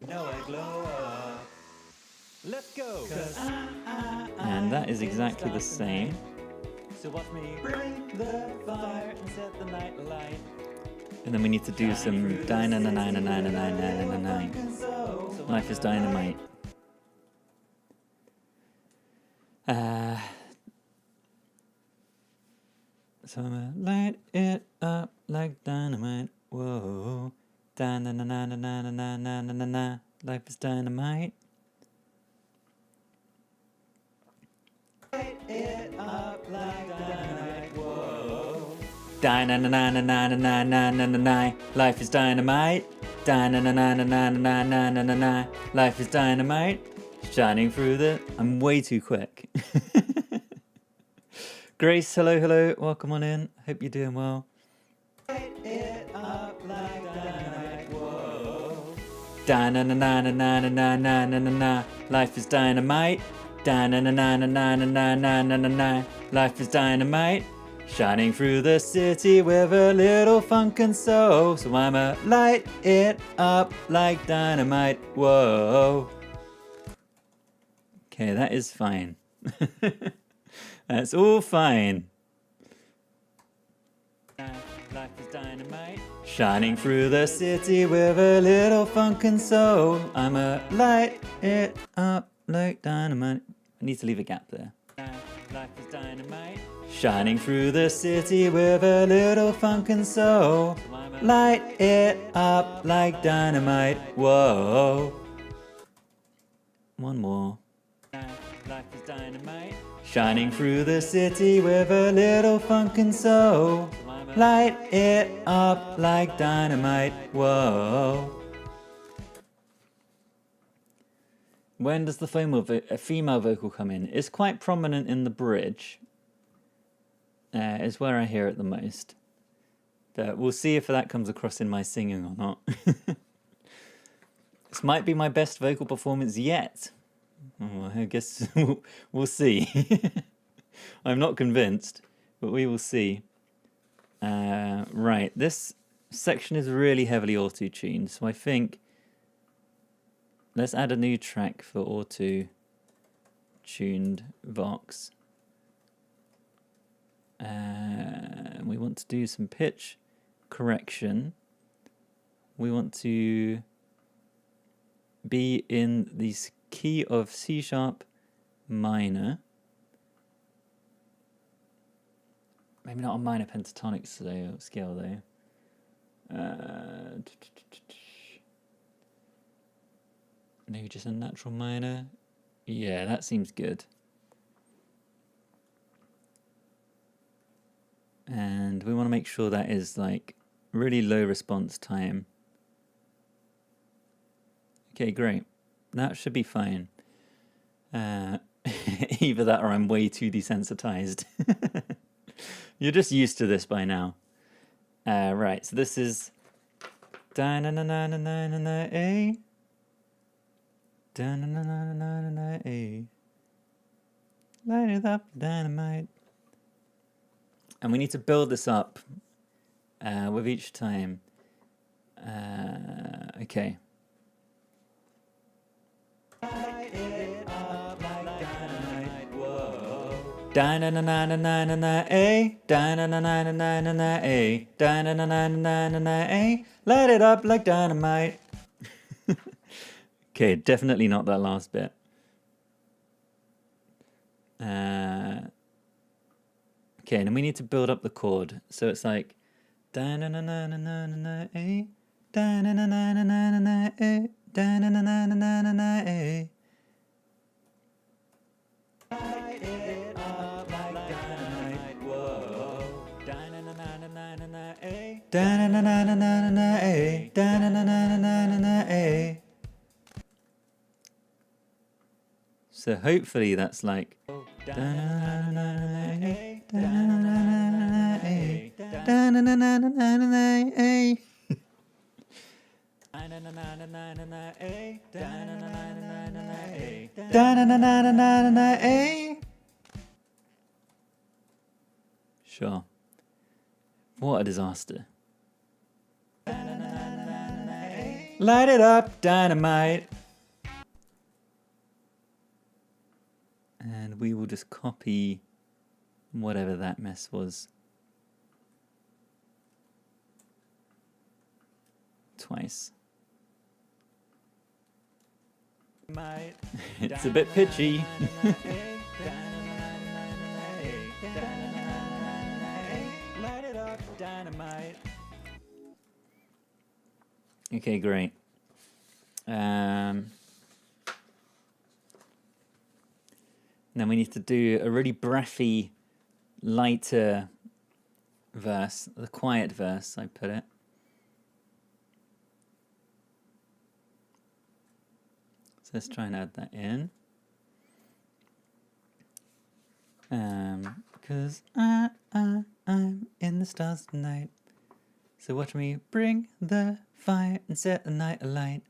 Speaker 1: You know I glow up. Let's go! And that is exactly the same. So watch me bring the fire and set the night alight. And then we need to do some Dynamite. Life is Dynamite. So I'm gonna light it up like dynamite. Whoa. Dynamite. Life is dynamite. Light it up like dynamite. Whoa. Dynamite. Life is dynamite. Dynamite. Life is dynamite. Shining through the. I'm way too quick. Grace, hello, welcome on in. Hope you're doing well. Light it up like dynamite. Whoa. Life is dynamite. Life is dynamite. Shining through the city with a little funk and soul. So I'ma light it up like dynamite. Whoa. Okay, that is fine. That's all fine. Life is dynamite. Shining through the city with a little funk and soul. I'ma light it up like dynamite. I need to leave a gap there. Life is dynamite. Shining through the city with a little funk and soul. Light it up like dynamite. Whoa. One more. Life is dynamite. Shining through the city with a little funk and soul. Light it up like dynamite. Whoa. When does the female vocal come in? It's quite prominent in the bridge. Is where I hear it the most. But we'll see if that comes across in my singing or not. This might be my best vocal performance yet. Oh, I guess we'll see. I'm not convinced, but we will see. Right, this section is really heavily auto-tuned, so I think let's add a new track for auto-tuned Vox. We want to do some pitch correction. We want to be in the key of C sharp minor. Maybe not a minor pentatonic scale though. Maybe just a natural minor. Yeah, that seems good. And we want to make sure that is like really low response time. Okay, great. That should be fine. Either that or I'm way too desensitized. You're just used to this by now. Right, so this is da-na-na-na-na-na-na-A. Da-na-na-na-na-na-A. Light it up, dynamite. And we need to build this up with each time. Okay. Light it up like dynamite, whoa. Da-na-na-na-na-na-na-A, da-na-na-na-na-na-na-A, da-na-na-na-na-na-na-A, light it up like dynamite. Okay, definitely not that last bit. Okay, and then we need to build up the chord. So it's like da-na-na-na-na-na-na-A, da-na-na-na-na-na-na-A, da-na-na-na-na-na-na-A. Light it up like dynamite, whoa. Da-na-na-na-na-na-na-A, da-na-na-na-na-na-A, da-na-na-na-na-na-A. So hopefully that's like da-na-na-na-na-A. Sure. What a disaster. Light it up, dynamite. And we will just copy whatever that mess was. Twice. It's a bit pitchy. Okay, great. Then we need to do a really breathy, lighter verse, the quiet verse, I put it. So let's try and add that in. 'Cause I'm in the stars tonight. So watch me bring the fire and set the night alight.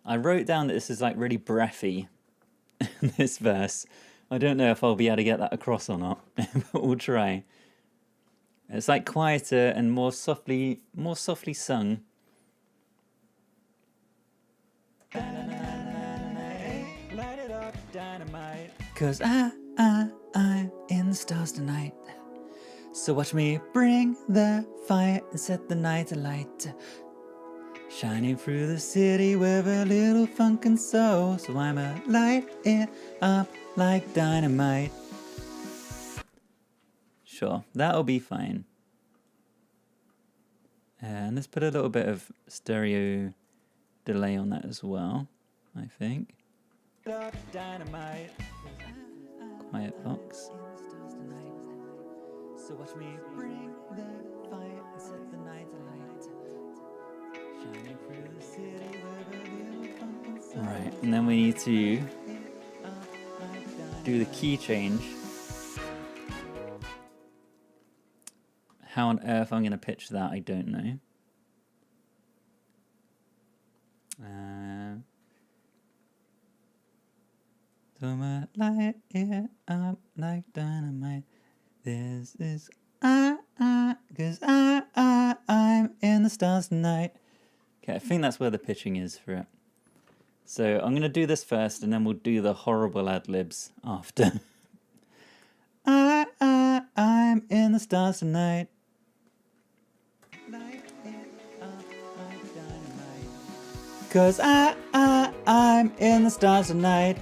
Speaker 1: I wrote down that this is like really breathy, this verse. I don't know if I'll be able to get that across or not, but we'll try. It's like quieter and more softly sung. Cause I'm in the stars tonight. So watch me bring the fire and set the night alight. Shining through the city with a little funk and soul. So I'ma light it up like dynamite. Sure, that'll be fine. And let's put a little bit of stereo delay on that as well, I think. Quiet box. So watch me bring the fire and set the night alight. Shining through the city with a little funk and soul. Right, and then we need to do the key change. How on earth I'm going to pitch that, I don't know. So I'ma light it up like dynamite. This is cause I'm in the stars tonight. Okay, I think that's where the pitching is for it. So I'm gonna do this first, and then we'll do the horrible ad-libs after. I'm in the stars tonight. Cause I'm in the stars tonight.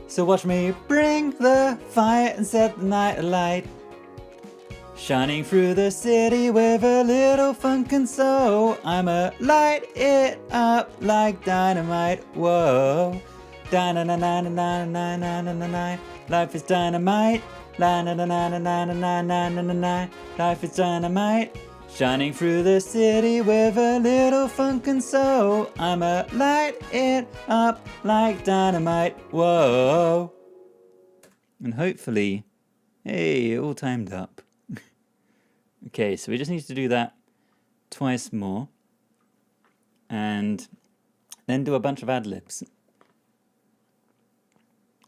Speaker 1: So watch me bring the fire and set the night alight. Shining through the city with a little funk and soul. I'ma light it up like dynamite. Whoa. Da-na-na-na-na-na-na-na-na-na. Life is dynamite. La-na-na-na-na-na-na-na-na-na. Life is dynamite. Shining through the city with a little funk and soul. I'ma light it up like dynamite. Whoa. And hopefully, hey, all timed up. Okay, so we just need to do that twice more. And then do a bunch of ad-libs.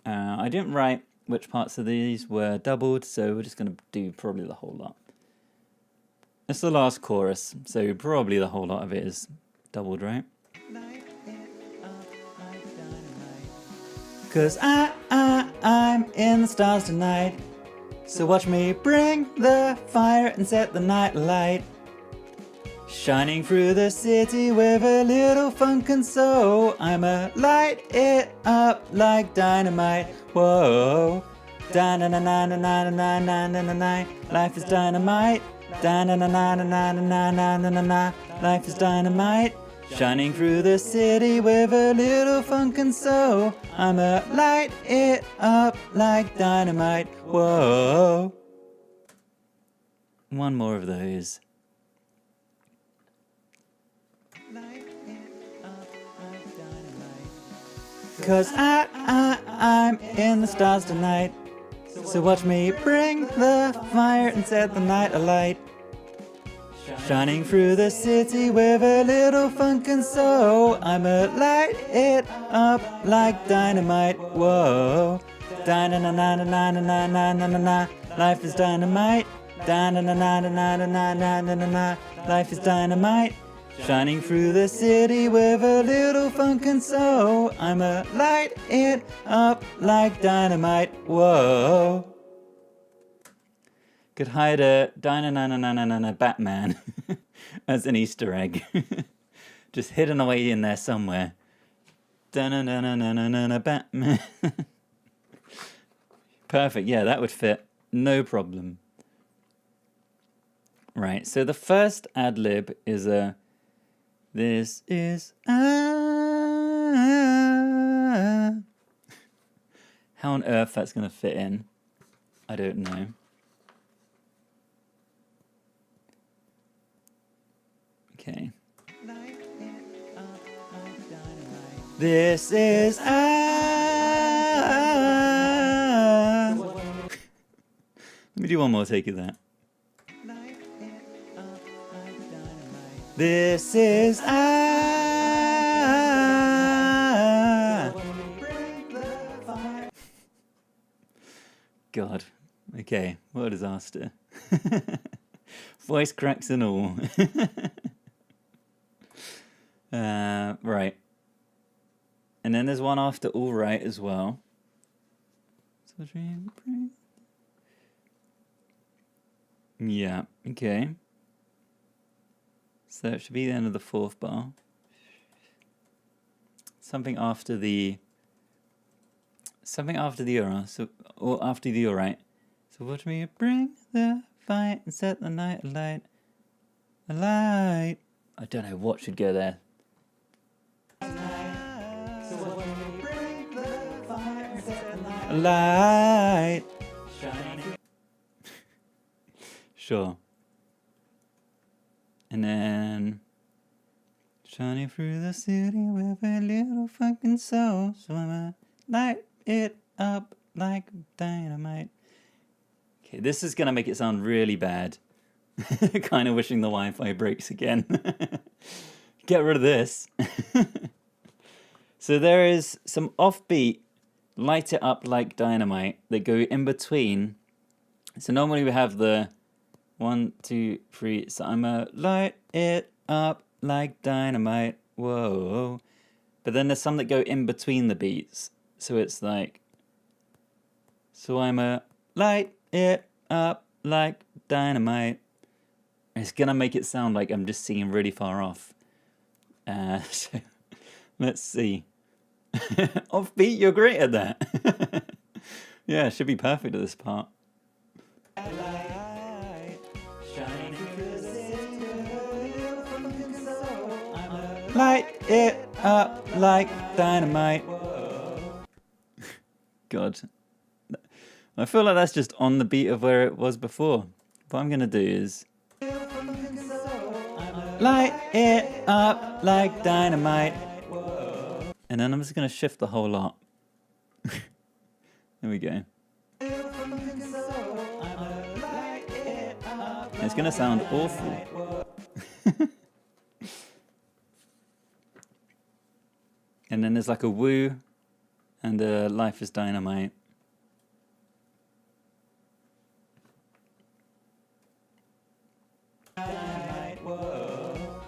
Speaker 1: I didn't write which parts of these were doubled, so we're just going to do probably the whole lot. It's the last chorus, so probably the whole lot of it is doubled, right? Cause I'm in the stars tonight. So watch me bring the fire and set the night alight. Shining through the city with a little funk and soul. I'ma light it up like dynamite. Whoa. Da-na-na-na-na-na-na-na-na-na-na. Life is dynamite. Da-na-na-na-na-na-na-na-na-na. Life is dynamite. Shining through the city with a little funk and soul. I'ma light it up like dynamite. Whoa. One more of those. Cause I'm in the stars tonight. So watch me bring the fire and set the night alight. Shining through the city with a little funk and soul. I'ma light it up like dynamite. Whoa. Da-na-na-na-na-na-na-na-na-na-na. Life is dynamite. Da-na-na-na-na-na-na-na-na-na-na. Life is dynamite. Shining through the city with a little funk and soul. I'ma light it up like dynamite. Whoa. Could hide a Dynamite Batman as an Easter egg. Just hidden away in there somewhere. Dynamite Batman. Perfect, yeah, that would fit. No problem. Right, so the first ad lib is a this is how on earth that's going to fit in, I don't know. Okay. This is Let me do one more take of that. This is God. Okay, what a disaster. Voice cracks and all. Right. And then there's one after all right as well. Yeah, okay. So it should be the end of the fourth bar. Something after the or after the alright. So watch me bring the fight and set the night alight. Alight. I don't know what should go there. Alight. Sure. And then shining through the city with a little fucking soul. So I'ma light it up like dynamite. Okay, this is gonna make it sound really bad. Kind of wishing the Wi-Fi breaks again. Get rid of this. So there is some offbeat, light it up like dynamite that go in between. So normally we have the 1, 2, 3. So I'ma light it up like dynamite. Whoa. But then there's some that go in between the beats. So it's like, so I'ma light it up like dynamite. It's gonna make it sound like I'm just singing really far off. So let's see. Offbeat, you're great at that. Yeah, it should be perfect at this part. Light it up like dynamite. God. I feel like that's just on the beat of where it was before. What I'm going to do is light it up like dynamite. And then I'm just going to shift the whole lot. There we go. It's going to sound awful. And then there's like a woo and a life is dynamite.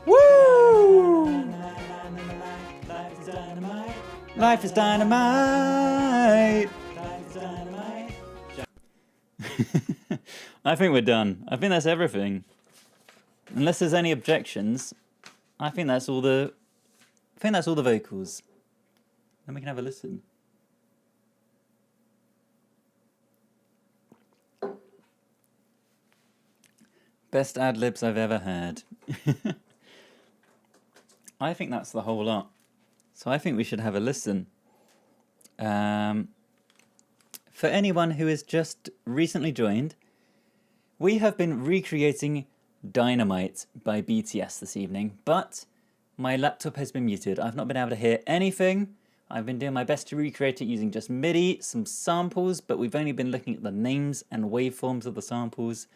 Speaker 1: Woo! Life is dynamite. I think we're done. I think that's everything. Unless there's any objections, I think that's all the vocals. Then we can have a listen. Best ad-libs I've ever heard. I think that's the whole lot. So I think we should have a listen. For anyone who has just recently joined, we have been recreating Dynamite by BTS this evening, but my laptop has been muted. I've not been able to hear anything I've been doing my best to recreate it using just MIDI, some samples, but we've only been looking at the names and waveforms of the samples.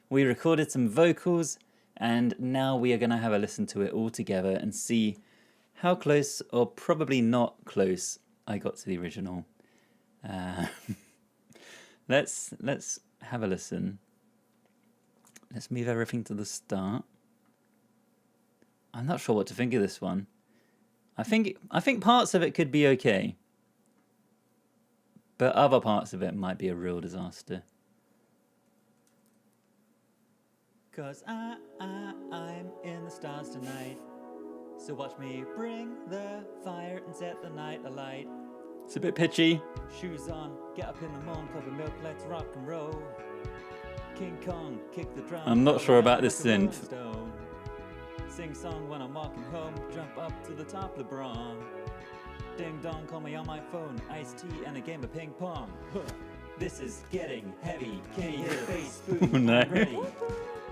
Speaker 1: We recorded some vocals, and now we are going to have a listen to it all together and see how close, or probably not close, I got to the original. Let's have a listen. Let's move everything to the start. I'm not sure what to think of this one. I think parts of it could be okay, but other parts of it might be a real disaster. 'Cause I'm in the stars tonight, so watch me bring the fire and set the night alight. It's a bit pitchy. Shoes on, get up in the morning, cup of milk, let's rock and roll. King Kong, kick the drum. I'm not sure about this synth. Sing song when I'm walking home, jump up to the top of LeBron. Ding dong, call me on my phone, iced tea and a game of ping pong. Huh. This is getting heavy, can you hear the bass boom? Oh, no. I'm ready.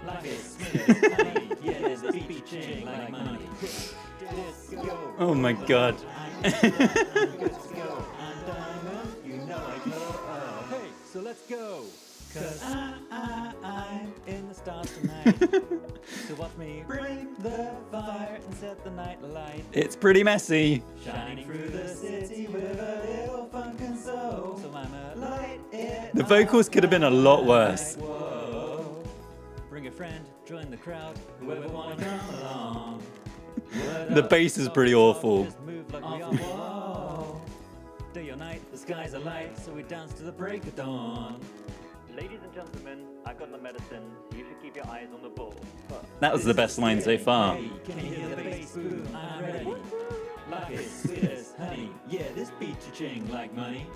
Speaker 1: Life is sweet as honey, yeah, there's the beat ching like money. Disco. Oh my god. I'm good to go. I'm diamond, you know I glow. Hey, so let's go. 'Cause I'm in the stars tonight. So watch me bring the fire and set the night alight. It's pretty messy. Shining through the city with a little funk and soul. So I'ma light it. The vocals could have been a lot worse. Whoa. Bring a friend, join the crowd, whoever wanna come along. The bass is pretty awful. Just move like we are. Whoa. Day or night, the skies are light, so we dance to the break of dawn. Ladies and gentlemen, I've got the medicine. You should keep your eyes on the ball. That was the best line so far. Hey, can you hear the bass boom? I'm ready. Life is sweet as honey. Yeah, this beat cha-ching like money.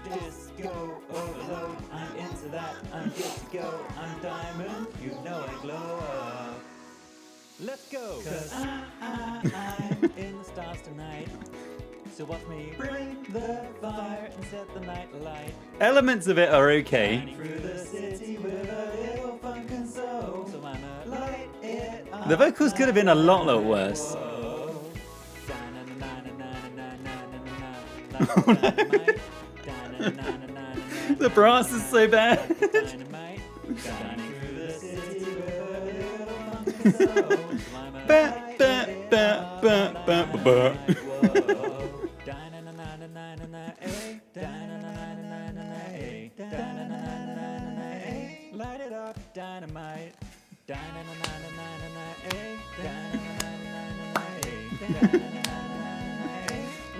Speaker 1: Disco overload. I'm into that. I'm good to go. I'm diamond. You know I glow up. Let's go. 'Cause I'm in the stars tonight. So watch me bring the fire and set the night alight. Elements of it are okay. The vocals could have been a lot worse. The brass is so bad. Light it up, dynamite.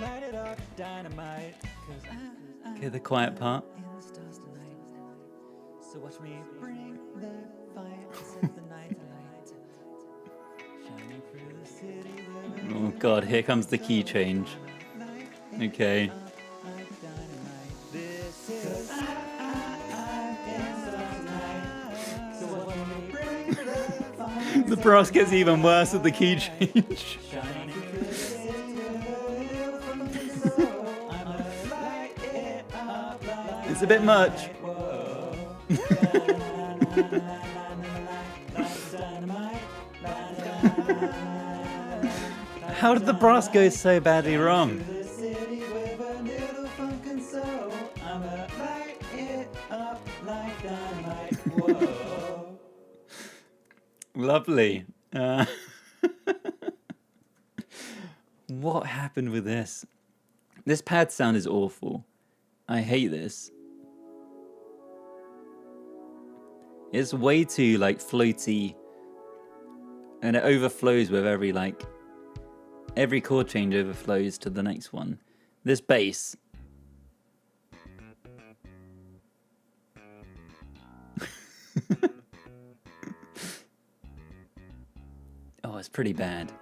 Speaker 1: Light it up, dynamite. Okay, the quiet part. So watch me bring the fire and set the night alight. Shining through the city. Oh god, here comes the key change. Okay. The brass gets even worse with the key change. It's a bit much. How did the brass go so badly wrong? Lovely. What happened with this? This pad sound is awful. I hate this. It's way too like floaty, and it overflows with every chord change overflows to the next one. This bass. Oh, it's pretty bad.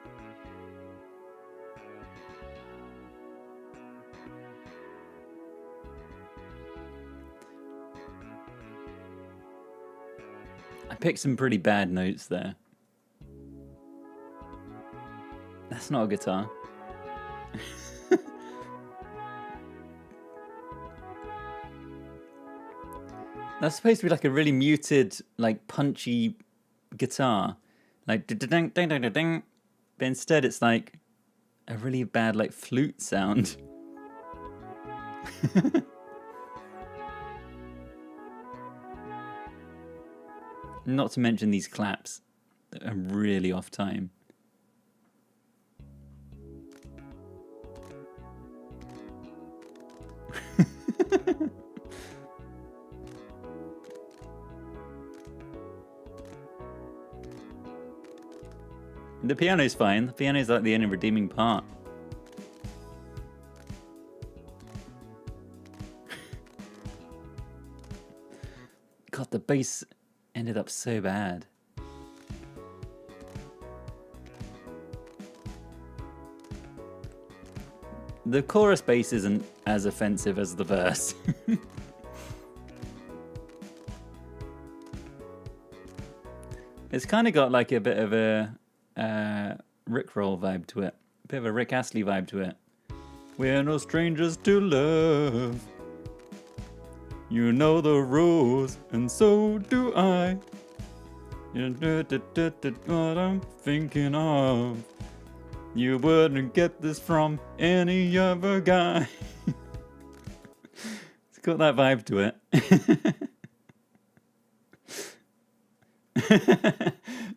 Speaker 1: I picked some pretty bad notes there. That's not a guitar. That's supposed to be like a really muted, like punchy guitar. Like ding ding ding ding ding. But instead it's like a really bad like flute sound. Not to mention these claps that are really off time. The piano's fine. The piano's like the only redeeming part. God, the bass ended up so bad. The chorus bass isn't as offensive as the verse. It's kind of got like a bit of a Rickroll vibe to it. A bit of a Rick Astley vibe to it. We're no strangers to love. You know the rules, and so do I. What I'm thinking of. You wouldn't get this from any other guy. It's got that vibe to it.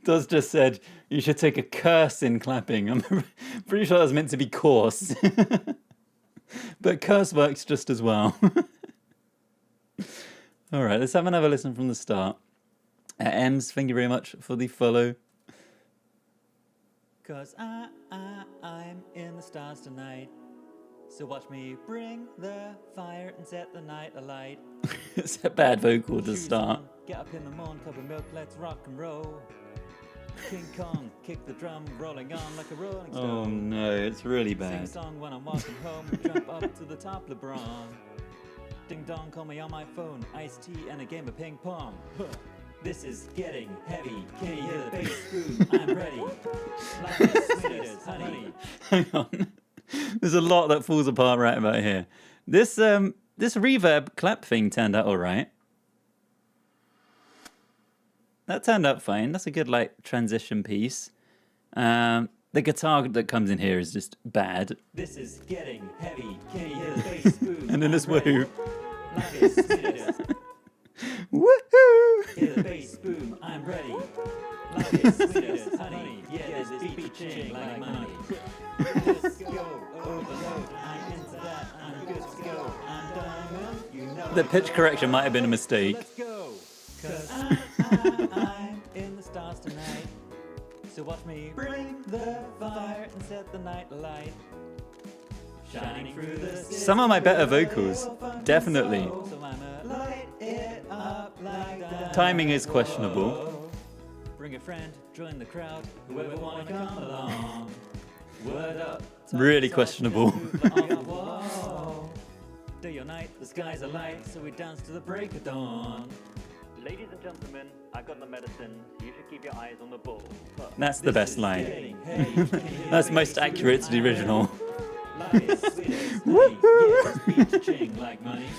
Speaker 1: Doz just said, you should take a curse in clapping. I'm pretty sure that was meant to be coarse. But curse works just as well. Alright, let's have another listen from the start. Ems, thank you very much for the follow. 'Cause I'm in the stars tonight. So watch me bring the fire and set the night alight. It's a bad vocal to start. On, get up in the morning, cup of milk, let's rock and roll. King Kong, kick the drum, rolling on like a rolling stone. Oh no, it's really bad. Sing song when I'm walking home, jump up to the top, LeBron. Ding dong, call me on my phone, iced tea and a game of ping pong. Huh. This is getting heavy. Can you hear the bass boom? I'm ready. Like as sweet as honey. Hang on. There's a lot that falls apart right about here. This reverb clap thing turned out all right. That turned out fine. That's a good like transition piece. The guitar that comes in here is just bad. This is getting heavy. Can you hear the bass boom? And then this woohoo. Like as sweet as woohoo! Hear the bass boom, I'm ready. Like it's sweet as honey. Yeah, this beat ching like money. Let's go, overload. I'm into that. I'm good to go. I'm diamond. You know the pitch correction might have been a mistake. Let's go. 'Cause I'm in the stars tonight. So watch me bring the fire and set the night alight. Shining through the city. Some of my better vocals, definitely. Timing is questionable. Bring a friend, join the crowd, whoever wanna come along. Word up. Really questionable. Day or night, the skies are light, so we dance to the break of dawn. Ladies and gentlemen, I got the medicine. You should keep your eyes on the ball. That's the best line. That's most accurate to the original. Woohoo! Like money.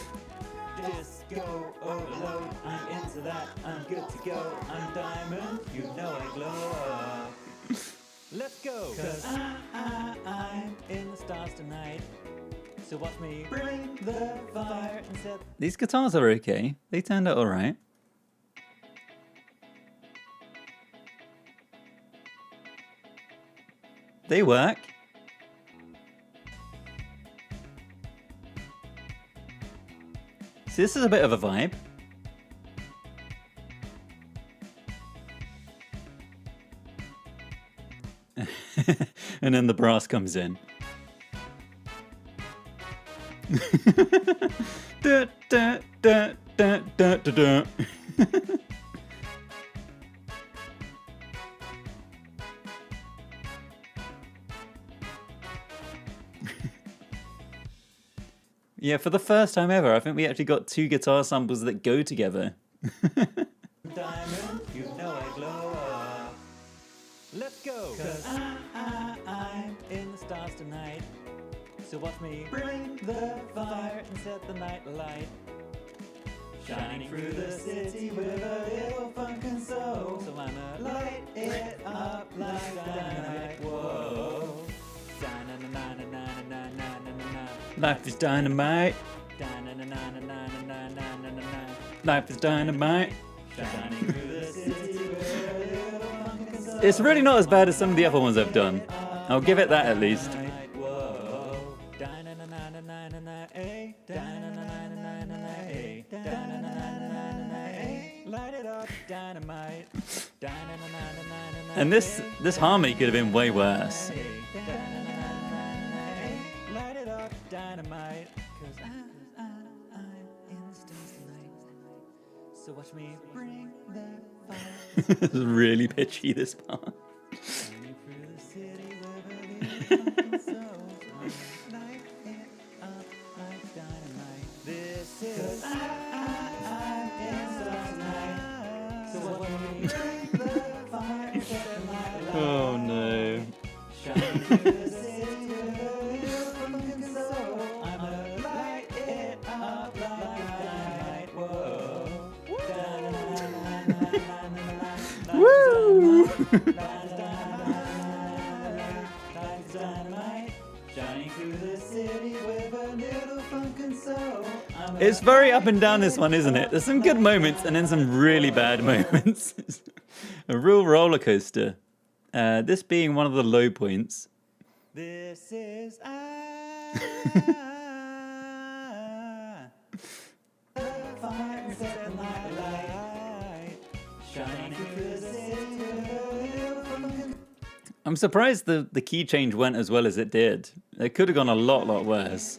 Speaker 1: Disco overload. I'm into that. I'm good to go. I'm diamond. You know I glow up. Let's go. 'Cause I'm in the stars tonight. So watch me bring the fire and set. These guitars are okay. They turned out all right. They work. So this is a bit of a vibe. And then the brass comes in. Da, da, da, da, da, da, da. Yeah, for the first time ever, I think we actually got two guitar samples that go together. Diamond, you know I glow up. Let's go. 'Cause I'm in the stars tonight. So watch me bring the fire and set the night alight. Shining through the city with a little funk and soul. So I'ma light it up like dynamite. Whoa. Life is dynamite. Life is dynamite. It's really not as bad as some of the other ones I've done. I'll give it that at least. And this harmony could have been way worse. So watch me bring the fire. It's really pitchy, this part. Oh no. Woo! It's very up and down, this one, isn't it? There's some good moments and then some really bad moments. It's a real roller coaster. This being one of the low points. This is I'm surprised the key change went as well as it did. It could have gone a lot worse.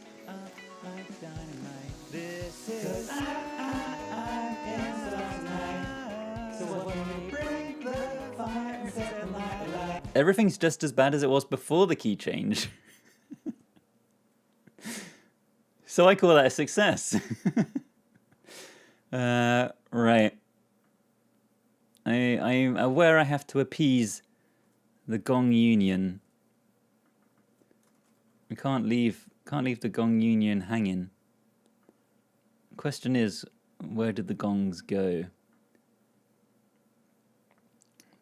Speaker 1: Everything's just as bad as it was before the key change. So I call that a success. Right. I'm aware I have to appease the gong union. We can't leave the gong union hanging. Question is, where did the gongs go?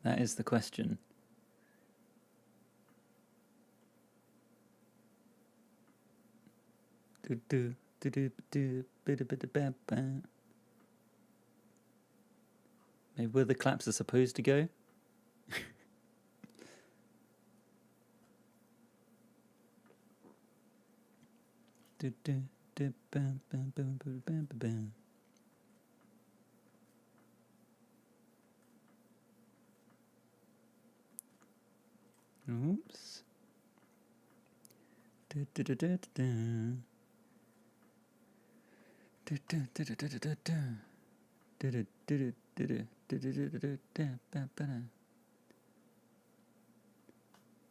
Speaker 1: That is the question. Maybe where the claps are supposed to go? Oops.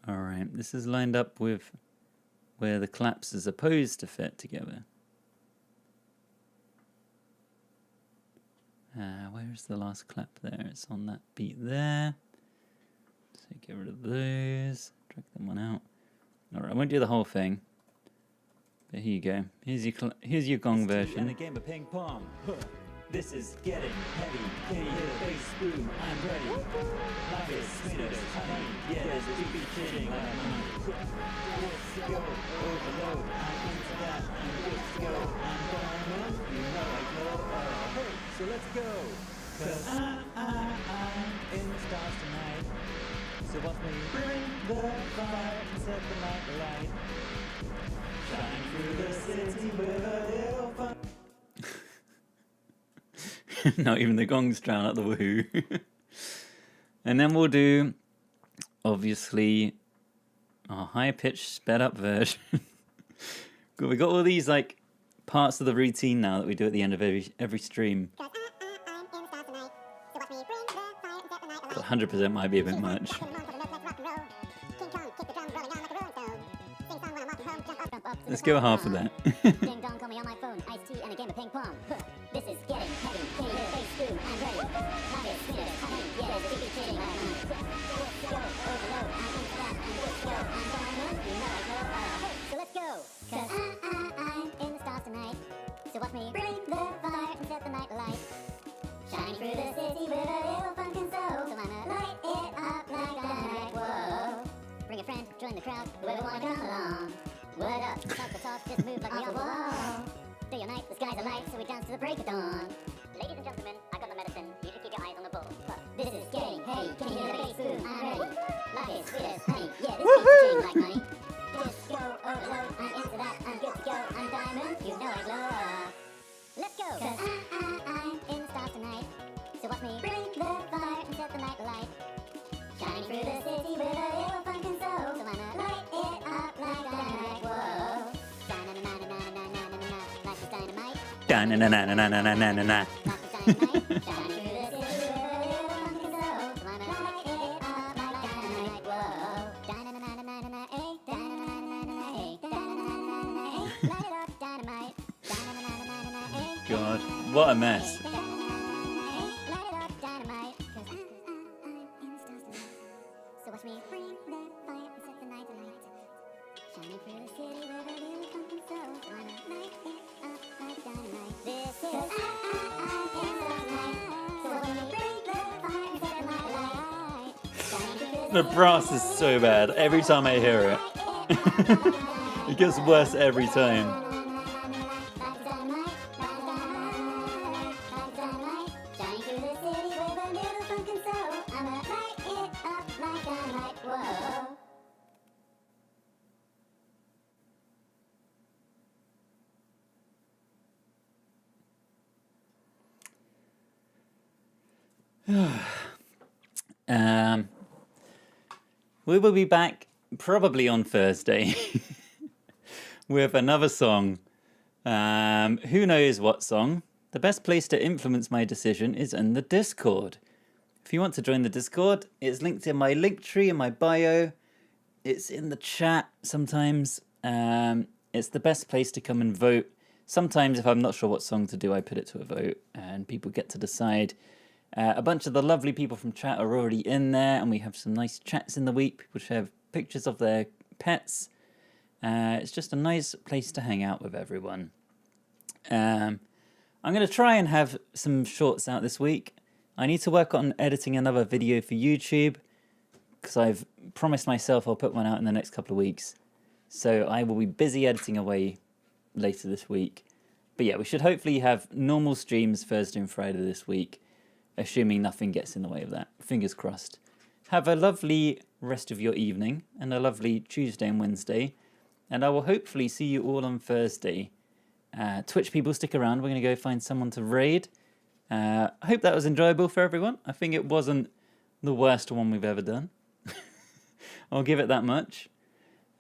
Speaker 1: Alright, this is lined up with where the claps are supposed to fit together. Where's the last clap there? It's on that beat there. So get rid of those. Drag them one out. Alright, I won't do the whole thing. But here you go. Here's your gong version.
Speaker 3: And a game of ping pong. This is getting heavy. Can you hear the bass boom? I'm ready. Life is sweet as honey. Yeah, there's a be kidding. Let's go. Overload. I'm into that. I'm good to go. I'm going. You know I go. Hey, so let's go. Cause I'm in the stars tonight. So watch me bring the fire and set the night alight. Shine through the city with a little fun.
Speaker 1: Not even the gongs drown out the woohoo. And then we'll do, obviously, a high-pitched, sped-up version. We got all these like parts of the routine now that we do at the end of every stream. 100% might be a bit much. Let's go half of that.
Speaker 4: Ding dong, call me on my phone. Iced tea and a game of ping pong. This is getting heavy. Can you hear the bass boom? I'm ready. Life is sweet as honey. Yeah, there's a be kidding. Let's go. Overload. I'm into that. I'm good to go. I'm going. You know I go. Hey, so let's go. Cause I'm in the stars tonight. So watch me bring the fire and set the night alight. Shining through the city with a little fun console. So I'ma light it up like dynamite. Whoa. Bring a friend, join the crowd. Whoever wanna come along. Word up, talk the talk, just move like we on the wall. Day or night, the skies are light, so we dance to the break of dawn. Ladies and gentlemen. like money. Disco overload, I'm into that, I'm good to go, I'm diamond, you know I glow up. Let's go, cause I'm in the stars tonight. So watch me bring the fire and set the night alight. Shining through the city with a little funk and soul. So I'ma light it up like dynamite, whoa. Da-na-na-na-na-na-na-na-na-na, like it's dynamite.
Speaker 1: Da-na-na-na-na-na-na-na-na.
Speaker 4: Like it's dynamite. Shining through the city with a little funk and soul. So I'ma light it up like dynamite, whoa. Da-na-na-na-na-na-na, eh, da-na-na-na-na-na, eh, da-na-na-na-na-na, eh. Light it up, dynamite. Da-na-na-na-na-na, eh.
Speaker 1: God, what a mess.
Speaker 4: Light it up, dynamite. 'Cause I'm in the stars tonight. So watch me bring the fire and set the night alight. Shining through the city with a little funk and soul. So I'ma light it up like dynamite. This is 'cause I'm in the stars tonight. So watch me bring the fire and set the night alight. Shining through
Speaker 1: The brass is so bad every time I hear it. It gets worse every time. We will be back probably on Thursday with another song. Who knows what song? The best place to influence my decision is in the Discord. If you want to join the Discord, it's linked in my link tree in my bio. It's in the chat sometimes. It's the best place to come and vote. Sometimes if I'm not sure what song to do, I put it to a vote and people get to decide. A bunch of the lovely people from chat are already in there, and we have some nice chats in the week. People share pictures of their pets. It's just a nice place to hang out with everyone. I'm going to try and have some shorts out this week. I need to work on editing another video for YouTube, because I've promised myself I'll put one out in the next couple of weeks. So I will be busy editing away later this week. But yeah, we should hopefully have normal streams Thursday and Friday this week, assuming nothing gets in the way of that. Fingers crossed. Have a lovely rest of your evening and a lovely Tuesday and Wednesday. And I will hopefully see you all on Thursday. Twitch people, stick around. We're going to go find someone to raid. I hope that was enjoyable for everyone. I think it wasn't the worst one we've ever done. I'll give it that much.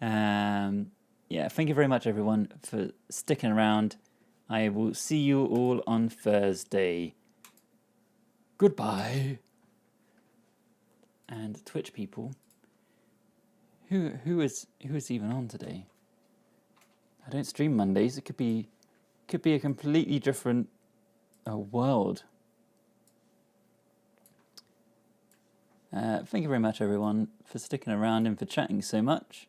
Speaker 1: Yeah, thank you very much, everyone, for sticking around. I will see you all on Thursday. Goodbye. And Twitch people, who is even on today? I don't stream Mondays. It could be a completely different world. Thank you very much, everyone, for sticking around and for chatting so much.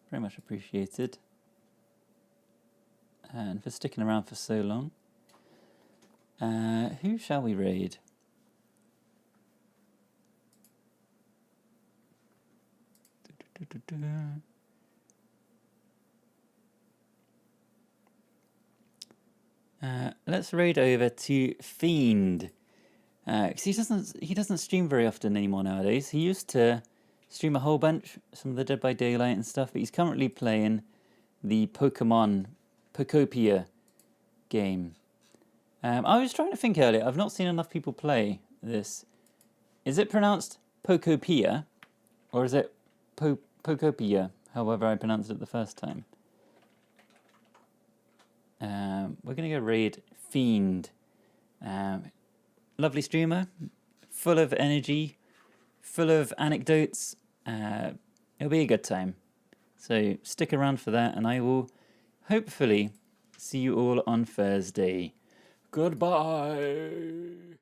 Speaker 1: Very much appreciated. And for sticking around for so long. Who shall we raid? Let's raid over to Fiend, because he doesn't stream very often anymore nowadays. He used to stream a whole bunch, some of the Dead by Daylight and stuff, but he's currently playing the Pokopia game. I was trying to think earlier. I've not seen enough people play this. Is it pronounced Pokopia, or is it Pokopia? However I pronounced it the first time. We're going to go raid Fiend. Lovely streamer, full of energy, full of anecdotes. It'll be a good time. So stick around for that, and I will hopefully see you all on Thursday. Goodbye.